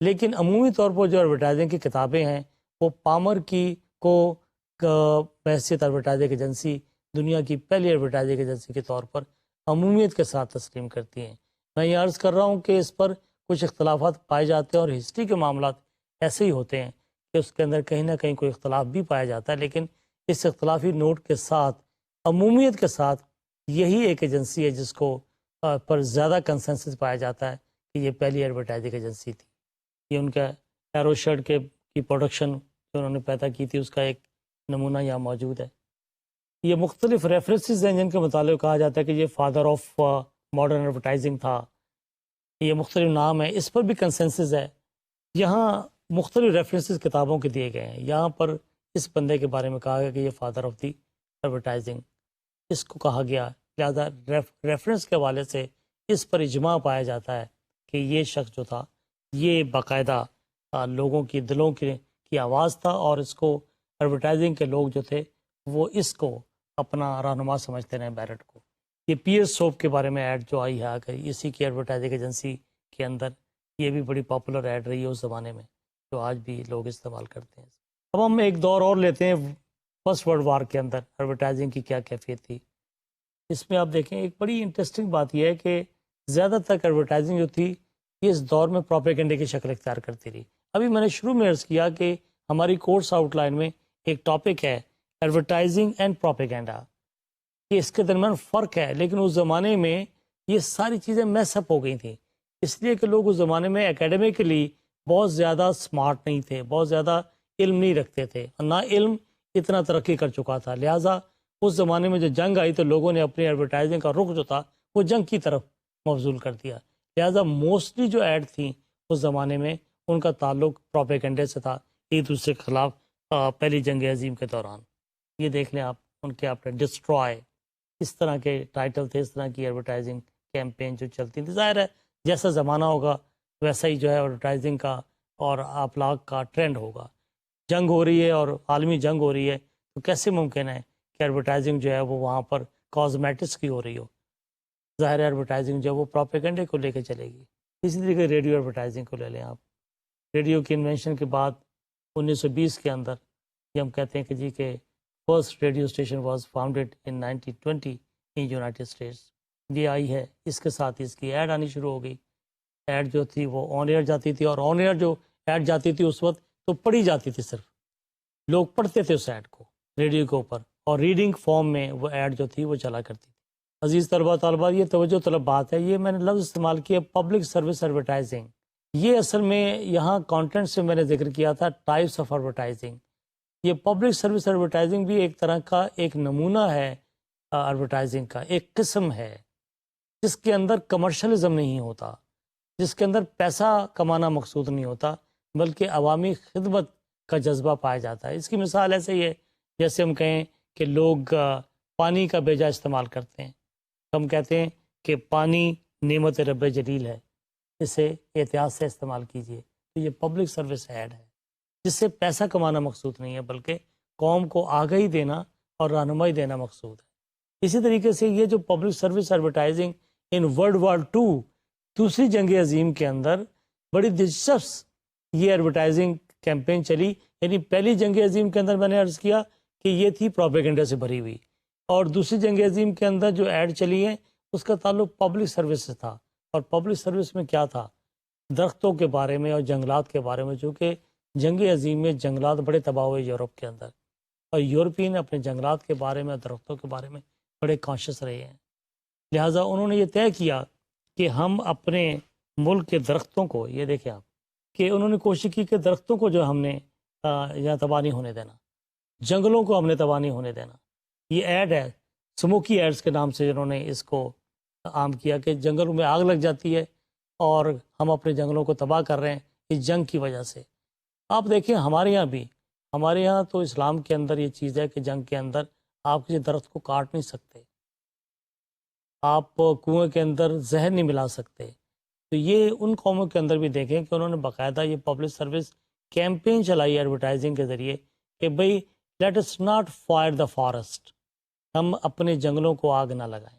لیکن عمومی طور پر جو ایڈورٹائزنگ کی کتابیں ہیں وہ پامر کی کو بحیثیت ایڈورٹائزنگ ایجنسی دنیا کی پہلی ایڈورٹائزنگ ایجنسی کے طور پر عمومیت کے ساتھ تسلیم کرتی ہیں۔ میں یہ عرض کر رہا ہوں کہ اس پر کچھ اختلافات پائے جاتے ہیں، اور ہسٹری کے معاملات ایسے ہی ہوتے ہیں کہ اس کے اندر کہیں نہ کہیں کوئی اختلاف بھی پایا جاتا ہے، لیکن اس اختلافی نوٹ کے ساتھ عمومیت کے ساتھ یہی ایک ایجنسی ہے جس کو پر زیادہ کنسنسس پایا جاتا ہے کہ یہ پہلی ایڈورٹائزنگ ایجنسی تھی۔ یہ ان کا ایرو شرٹ کی پروڈکشن جو انہوں نے پیدا کی تھی، اس کا ایک نمونہ یہاں موجود ہے۔ یہ مختلف ریفرنسز ہیں جن کے متعلق کہا جاتا ہے کہ یہ فادر آف ماڈرن ایڈورٹائزنگ تھا، یہ مختلف نام ہے، اس پر بھی کنسنسس ہے۔ یہاں مختلف ریفرنسز کتابوں کے دیے گئے ہیں، یہاں پر اس بندے کے بارے میں کہا گیا کہ یہ فادر آف دی ایڈورٹائزنگ اس کو کہا گیا، لہٰذا ریفرنس کے حوالے سے اس پر اجماع پایا جاتا ہے کہ یہ شخص جو تھا یہ باقاعدہ لوگوں کی دلوں کی آواز تھا، اور اس کو ایڈورٹائزنگ کے لوگ جو تھے وہ اس کو اپنا رہنما سمجھتے رہے بیرٹ کو۔ یہ پیئرس سوپ کے بارے میں ایڈ جو آئی ہے آ گئی اسی کی ایڈورٹائزنگ ایجنسی کے اندر، یہ بھی بڑی پاپولر ایڈ رہی ہے اس زمانے میں، جو آج بھی لوگ استعمال کرتے ہیں۔ اب ہم ایک دور اور لیتے ہیں فرسٹ ورلڈ وار کے اندر ایڈورٹائزنگ کی کیا کیفیت تھی۔ اس میں آپ دیکھیں ایک بڑی انٹرسٹنگ بات یہ ہے کہ زیادہ تر ایڈورٹائزنگ جو تھی یہ اس دور میں پروپیگنڈے کی شکل اختیار کرتی رہی۔ ابھی میں نے شروع میں عرض کیا کہ ہماری کورس آؤٹ لائن میں ایک ٹاپک ہے ایڈورٹائزنگ اینڈ پروپیگنڈا، کہ اس کے درمیان فرق ہے، لیکن اس زمانے میں یہ ساری چیزیں میس اپ ہو گئی تھیں، اس لیے کہ لوگ اس زمانے میں اکیڈمیکلی بہت زیادہ سمارٹ نہیں تھے، بہت زیادہ علم نہیں رکھتے تھے، اور نہ علم اتنا ترقی کر چکا تھا، لہٰذا اس زمانے میں جو جنگ آئی تو لوگوں نے اپنی ایڈورٹائزنگ کا رخ جو تھا وہ جنگ کی طرف مبذول کر دیا، لہٰذا موسٹلی جو ایڈ تھیں اس زمانے میں ان کا تعلق پروپیگنڈے سے تھا، ایک دوسرے کے خلاف پہلی جنگ عظیم کے دوران۔ یہ دیکھ لیں آپ ان کے آپ نے ڈسٹرائے، اس طرح کے ٹائٹل تھے، اس طرح کی ایڈورٹائزنگ کیمپین جو چلتی تھی۔ ظاہر ہے جیسا زمانہ ہوگا ویسا ہی جو ہے ایڈورٹائزنگ کا اور افلاق کا ٹرینڈ ہوگا۔ جنگ ہو رہی ہے اور عالمی جنگ ہو رہی ہے تو کیسے ممکن ہے کہ ایڈورٹائزنگ جو ہے وہ وہاں پر کازمیٹکس کی ہو رہی ہو؟ ظاہر ایڈورٹائزنگ جو ہے وہ پروپیگنڈے کو لے کے چلے گی۔ اسی طریقے ریڈیو ایڈورٹائزنگ کو لے لیں آپ، ریڈیو کی انوینشن کے بعد 1920 کے اندر یہ ہم کہتے ہیں کہ جی کہ first radio station was founded in 1920 in United States. یہ آئی ہے، اس کے ساتھ اس کی ایڈ آنی شروع ہو گئی۔ ایڈ جو تھی وہ آن ایئر جاتی تھی، اور آن ایئر جو ایڈ جاتی تھی اس وقت تو پڑھی جاتی تھی، صرف لوگ پڑھتے تھے اس ایڈ کو، ریڈیو کے اوپر، اور ریڈنگ فارم میں وہ ایڈ جو تھی وہ چلا کرتی تھی۔ عزیز طلباء طالبات، یہ توجہ طلب بات ہے، یہ میں نے لفظ استعمال کیا پبلک سروس ایڈورٹائزنگ۔ یہ اصل میں یہاں کانٹینٹ سے میں نے ذکر کیا تھا ٹائپس آف ایڈورٹائزنگ۔ یہ پبلک سروس ایڈورٹائزنگ بھی ایک طرح کا ایک نمونہ ہے ایڈورٹائزنگ کا، ایک قسم ہے جس کے اندر کمرشلزم نہیں ہوتا، جس کے اندر پیسہ کمانا مقصود نہیں ہوتا، بلکہ عوامی خدمت کا جذبہ پایا جاتا ہے۔ اس کی مثال ایسے ہی ہے جیسے ہم کہیں کہ لوگ پانی کا بیجا استعمال کرتے ہیں، ہم کہتے ہیں کہ پانی نعمت رب جلیل ہے، اسے احتیاط سے استعمال کیجیے۔ تو یہ پبلک سروس ایڈ ہے جس سے پیسہ کمانا مقصود نہیں ہے، بلکہ قوم کو آگاہی دینا اور رہنمائی دینا مقصود ہے۔ اسی طریقے سے یہ جو public service advertising in world war two, دوسری جنگ عظیم کے اندر بڑی دلچسپ یہ ایڈورٹائزنگ کیمپین چلی۔ یعنی پہلی جنگ عظیم کے اندر میں نے عرض کیا کہ یہ تھی پروپیگنڈا سے بھری ہوئی، اور دوسری جنگ عظیم کے اندر جو ایڈ چلی ہیں اس کا تعلق پبلک سروس سے تھا۔ اور پبلک سروس میں کیا تھا؟ درختوں کے بارے میں اور جنگلات کے بارے میں، چونکہ جنگ عظیم میں جنگلات بڑے تباہ ہوئے یورپ کے اندر، اور یورپین اپنے جنگلات کے بارے میں، درختوں کے بارے میں بڑے کانشیس رہے ہیں۔ لہٰذا انہوں نے یہ طے کیا کہ ہم اپنے ملک کے درختوں کو، یہ دیکھیں آپ کہ انہوں نے کوشش کی کہ درختوں کو جو ہم نے یہاں تباہ نہیں ہونے دینا، جنگلوں کو ہم نے تباہ نہیں ہونے دینا۔ یہ ایڈ ہے سموکی ایڈز کے نام سے، جنہوں نے اس کو عام کیا کہ جنگلوں میں آگ لگ جاتی ہے اور ہم اپنے جنگلوں کو تباہ کر رہے ہیں اس جنگ کی وجہ سے۔ آپ دیکھیں ہمارے یہاں بھی، ہمارے یہاں تو اسلام کے اندر یہ چیز ہے کہ جنگ کے اندر آپ کسی درخت کو کاٹ نہیں سکتے، آپ کنویں کے اندر زہر نہیں ملا سکتے۔ تو یہ ان قوموں کے اندر بھی دیکھیں کہ انہوں نے باقاعدہ یہ پبلک سروس کیمپین چلائی ایڈورٹائزنگ کے ذریعے کہ بھئی let us not fire the forest, ہم اپنے جنگلوں کو آگ نہ لگائیں۔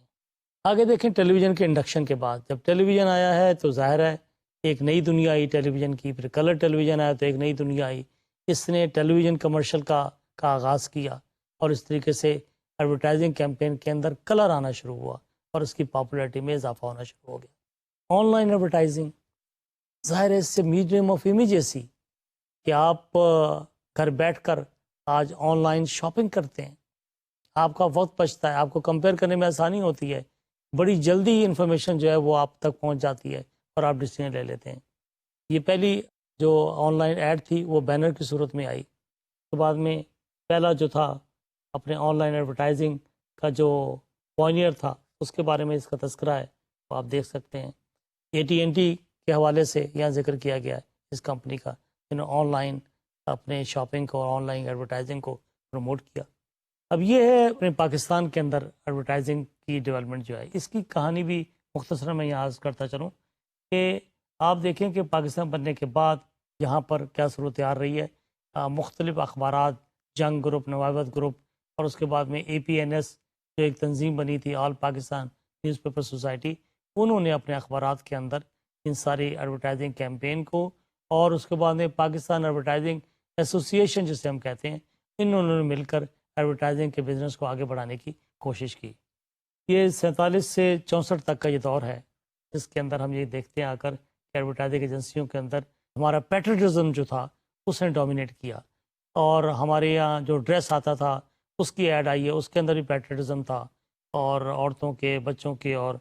آگے دیکھیں ٹیلی ویژن کے انڈکشن کے بعد، جب ٹیلی ویژن آیا ہے تو ظاہر ہے ایک نئی دنیا آئی ٹیلی ویژن کی، پھر کلر ٹیلی ویژن آیا تو ایک نئی دنیا آئی۔ اس نے ٹیلی ویژن کمرشل کا آغاز کیا، اور اس طریقے سے ایڈورٹائزنگ کیمپین کے اندر کلر آنا شروع ہوا اور اس کی پاپولیرٹی میں اضافہ ہونا شروع ہو گیا۔ آن لائن ایڈورٹائزنگ، ظاہر ہے اس سے میڈیم آف امیج ایسی کہ آپ گھر بیٹھ کر آج آن لائن شاپنگ کرتے ہیں، آپ کا وقت بچتا ہے، آپ کو کمپیئر کرنے میں آسانی ہوتی ہے، بڑی جلدی انفارمیشن جو ہے وہ آپ تک پہنچ جاتی ہے اور آپ ڈیسیژن لے لیتے ہیں۔ یہ پہلی جو آن لائن ایڈ تھی وہ بینر کی صورت میں آئی، تو بعد میں پہلا جو تھا اپنے آن لائن ایڈورٹائزنگ کا جو پائنیئر تھا اس کے بارے میں اس کا تذکرہ ہے، وہ آپ دیکھ سکتے ہیں۔ AT&T کے حوالے سے یہاں ذکر کیا گیا ہے اس کمپنی کا، جنہوں نے آن لائن اپنے شاپنگ کو اور آن لائن ایڈورٹائزنگ کو پروموٹ کیا۔ اب یہ ہے اپنے پاکستان کے اندر ایڈورٹائزنگ کی ڈیولپمنٹ جو ہے، اس کی کہانی بھی مختصر میں یہاں عرض کرتا چلوں کہ آپ دیکھیں کہ پاکستان بننے کے بعد یہاں پر کیا صورتحال رہی ہے۔ مختلف اخبارات، جنگ گروپ، نوابت گروپ، اور اس کے بعد میں APNS جو ایک تنظیم بنی تھی، آل پاکستان نیوز پیپر سوسائٹی، انہوں نے اپنے اخبارات کے اندر ان ساری ایڈورٹائزنگ کیمپین کو، اور اس کے بعد میں پاکستان ایڈورٹائزنگ ایسوسی ایشن جسے ہم کہتے ہیں، انہوں نے مل کر ایڈورٹائزنگ کے بزنس کو آگے بڑھانے کی کوشش کی۔ یہ 47 سے 64 تک کا یہ دور ہے جس کے اندر ہم یہ دیکھتے ہیں آ کر کہ ایڈورٹائزنگ ایجنسیوں کے اندر ہمارا پیٹریٹزم جو تھا اس نے ڈومینیٹ کیا، اور ہمارے یہاں جو ڈریس آتا تھا اس کی ایڈ آئی ہے، اس کے اندر بھی پیٹریٹزم تھا، اور عورتوں کے، بچوں کے، اور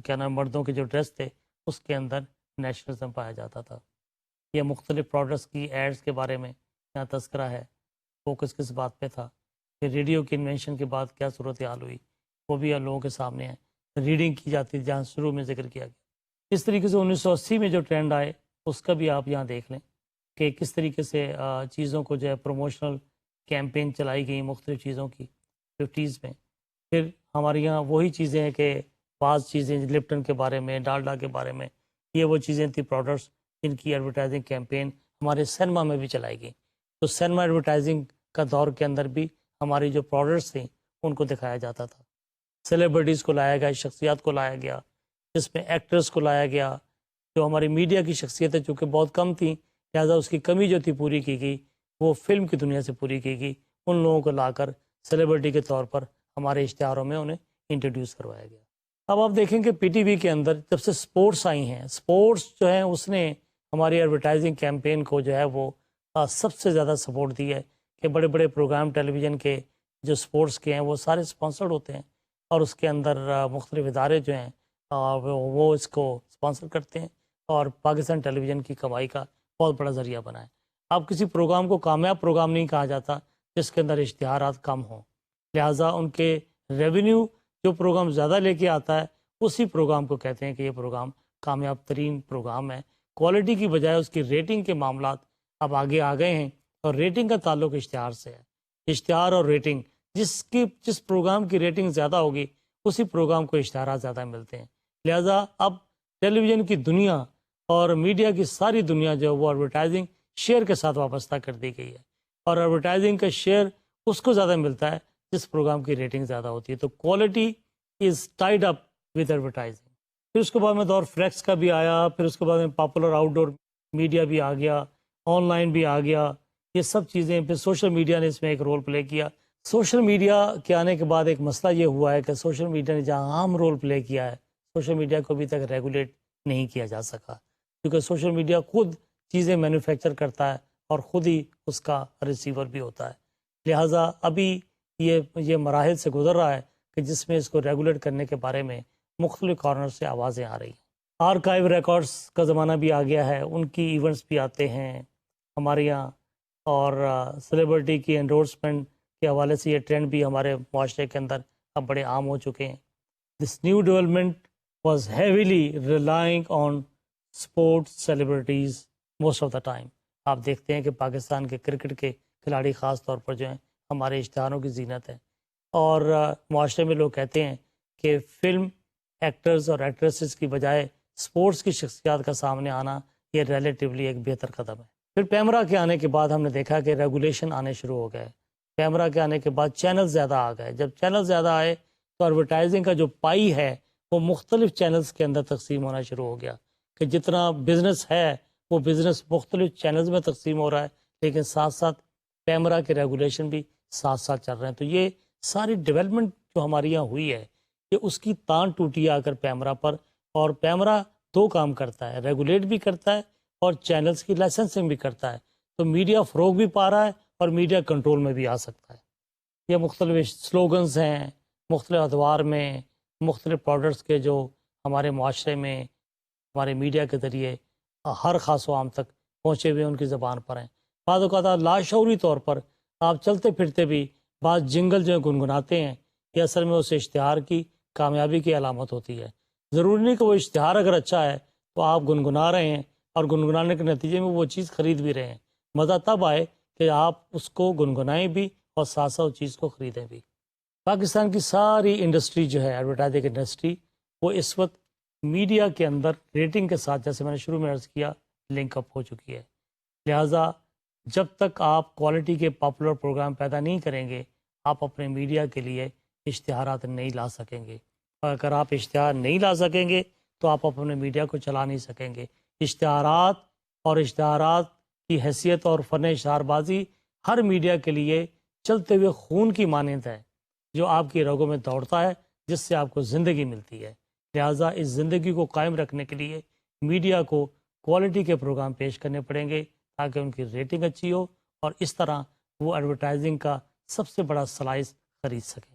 کیا نام مردوں کے جو ڈریس تھے اس کے اندر نیشنلزم پایا جاتا تھا۔ یہ مختلف پروڈکٹس کی ایڈز کے بارے میں یہاں تذکرہ ہے، فوکس کس بات پہ تھا۔ پھر ریڈیو کی انوینشن کے بعد کیا صورتحال ہوئی وہ بھی لوگوں کے سامنے ہے، ریڈنگ کی جاتی تھی جہاں شروع میں ذکر کیا گیا۔ اس طریقے سے 1980 میں جو ٹرینڈ آئے اس کا بھی آپ یہاں دیکھ لیں کہ کس طریقے سے چیزوں کو جو ہے پروموشنل کیمپین چلائی گئی مختلف چیزوں کی 50s میں۔ پھر ہمارے یہاں وہی چیزیں ہیں کہ بعض چیزیں لپٹن کے بارے میں، ڈالڈا کے بارے میں، یہ وہ چیزیں تھیں پروڈکٹس جن کی ایڈورٹائزنگ کیمپین ہمارے سینما میں بھی چلائی گئی۔ تو سینما ایڈورٹائزنگ کا دور کے اندر بھی ہماری جو پروڈکٹس تھیں ان کو دکھایا جاتا تھا، سیلیبریٹیز کو لایا گیا، شخصیات کو لایا گیا، جس میں ایکٹرز کو لایا گیا۔ جو ہماری میڈیا کی شخصیتیں چونکہ بہت کم تھیں، لہٰذا اس کی کمی جو تھی پوری کی گئی، وہ فلم کی دنیا سے پوری کی گئی۔ ان لوگوں کو لا کر سیلیبریٹی کے طور پر ہمارے اشتہاروں میں انہیں انٹروڈیوس کروایا گیا۔ اب آپ دیکھیں کہ PTV کے اندر جب سے سپورٹس آئی ہیں، سپورٹس جو ہیں اس نے ہماری ایڈورٹائزنگ کیمپین کو جو ہے وہ سب سے زیادہ سپورٹ دی ہے کہ بڑے بڑے پروگرام ٹیلی ویژن کے جو سپورٹس کے ہیں وہ سارے اسپانسرڈ ہوتے ہیں، اور اس کے اندر مختلف ادارے جو ہیں وہ اس کو اسپانسر کرتے ہیں، اور پاکستان ٹیلی ویژن کی کمائی کا بہت بڑا ذریعہ بنا ہے۔ اب کسی پروگرام کو کامیاب پروگرام نہیں کہا جاتا جس کے اندر اشتہارات کم ہوں، لہٰذا ان کے ریونیو جو پروگرام زیادہ لے کے آتا ہے اسی پروگرام کو کہتے ہیں کہ یہ پروگرام کامیاب ترین پروگرام ہے۔ کوالٹی کی بجائے اس کی ریٹنگ کے معاملات اب آگے آ گئے ہیں، اور ریٹنگ کا تعلق اشتہار سے ہے۔ اشتہار اور ریٹنگ، جس پروگرام کی ریٹنگ زیادہ ہوگی اسی پروگرام کو اشتہارات زیادہ ملتے ہیں، لہٰذا اب ٹیلی ویژن کی دنیا اور میڈیا کی ساری دنیا جو ہے وہ ایڈورٹائزنگ شیئر کے ساتھ وابستہ کر دی گئی ہے، اور ایڈورٹائزنگ کا شیئر اس کو زیادہ ملتا ہے جس پروگرام کی ریٹنگ زیادہ ہوتی ہے۔ تو quality is tied up with advertising. پھر اس کے بعد میں دور فلیکس کا بھی آیا، پھر اس کے بعد میں پاپولر آؤٹ ڈور میڈیا بھی آ گیا، آن لائن بھی آ گیا، یہ سب چیزیں، پھر سوشل میڈیا نے اس میں ایک رول پلے کیا۔ سوشل میڈیا کے آنے کے بعد ایک مسئلہ یہ ہوا ہے کہ سوشل میڈیا نے جہاں اہم رول پلے کیا ہے، سوشل میڈیا کو ابھی تک ریگولیٹ نہیں کیا جا سکا، کیونکہ سوشل میڈیا خود چیزیں مینوفیکچر کرتا ہے اور خود ہی اس کا ریسیور بھی ہوتا ہے، لہٰذا ابھی یہ مراحل سے گزر رہا ہے کہ جس میں اس کو ریگولیٹ کرنے کے بارے میں مختلف کارنر سے آوازیں آ رہی ہیں۔ آرکائیو ریکارڈز کا زمانہ بھی آ گیا ہے، ان کی ایونٹس بھی آتے ہیں ہمارے یہاں، اور سیلیبریٹی کی انڈورسمنٹ کے حوالے سے یہ ٹرینڈ بھی ہمارے معاشرے کے اندر اب بڑے عام ہو چکے ہیں۔ This new development was heavily relying on sports celebrities most of the time. آپ دیکھتے ہیں کہ پاکستان کے کرکٹ کے کھلاڑی خاص طور پر جو ہیں ہمارے اشتہاروں کی زینت ہے، اور معاشرے میں لوگ کہتے ہیں کہ فلم ایکٹرز اور ایکٹریسز کی بجائے سپورٹس کی شخصیات کا سامنے آنا یہ ریلیٹیولی ایک بہتر قدم ہے۔ پھر پیمرا کے آنے کے بعد ہم نے دیکھا کہ ریگولیشن آنے شروع ہو گئے، پیمرا کے آنے کے بعد چینل زیادہ آ گئے، جب چینل زیادہ آئے تو ایڈورٹائزنگ کا جو پائی ہے وہ مختلف چینلز کے اندر تقسیم ہونا شروع ہو گیا، کہ جتنا بزنس ہے وہ بزنس مختلف چینلز میں تقسیم ہو رہا ہے، لیکن ساتھ ساتھ پیمرا کے ریگولیشن بھی ساتھ ساتھ چل رہے ہیں۔ تو یہ ساری ڈیولپمنٹ جو ہماری یہاں ہوئی ہے کہ اس کی تان ٹوٹی آ کر پیمرا پر، اور پیمرا دو کام کرتا ہے، ریگولیٹ بھی کرتا ہے اور چینلز کی لائسنسنگ بھی کرتا ہے، تو میڈیا فروغ بھی پا رہا ہے اور میڈیا کنٹرول میں بھی آ سکتا ہے۔ یہ مختلف سلوگنز ہیں، مختلف ادوار میں مختلف پروڈکٹس کے جو ہمارے معاشرے میں ہمارے میڈیا کے ذریعے ہر خاص و عام تک پہنچے ہوئے ان کی زبان پر ہیں۔ بعض اوقات لاشعوری طور پر آپ چلتے پھرتے بھی بعض جنگل جو گنگناتے ہیں، یہ اصل میں اس اشتہار کی کامیابی کی علامت ہوتی ہے۔ ضروری نہیں کہ وہ اشتہار اگر اچھا ہے تو آپ گنگنا رہے ہیں اور گنگنانے کے نتیجے میں وہ چیز خرید بھی رہے ہیں، مزہ تب آئے کہ آپ اس کو گنگنائیں بھی اور ساتھ ساتھ اس چیز کو خریدیں بھی۔ پاکستان کی ساری انڈسٹری جو ہے، ایڈورٹائزنگ انڈسٹری، وہ اس وقت میڈیا کے اندر ریٹنگ کے ساتھ، جیسے میں نے شروع میں عرض کیا، لنک اپ ہو چکی ہے، لہٰذا جب تک آپ کوالٹی کے پاپولر پروگرام پیدا نہیں کریں گے آپ اپنے میڈیا کے لیے اشتہارات نہیں لا سکیں گے، اور اگر آپ اشتہار نہیں لا سکیں گے تو آپ اپنے میڈیا کو چلا نہیں سکیں گے۔ اشتہارات اور اشتہارات کی حیثیت اور فن اشتہار بازی ہر میڈیا کے لیے چلتے ہوئے خون کی مانند ہے جو آپ کی رگوں میں دوڑتا ہے، جس سے آپ کو زندگی ملتی ہے، لہٰذا اس زندگی کو قائم رکھنے کے لیے میڈیا کو کوالٹی کے پروگرام پیش کرنے پڑیں گے تاکہ ان کی ریٹنگ اچھی ہو، اور اس طرح وہ ایڈورٹائزنگ کا سب سے بڑا سلائس خرید سکیں۔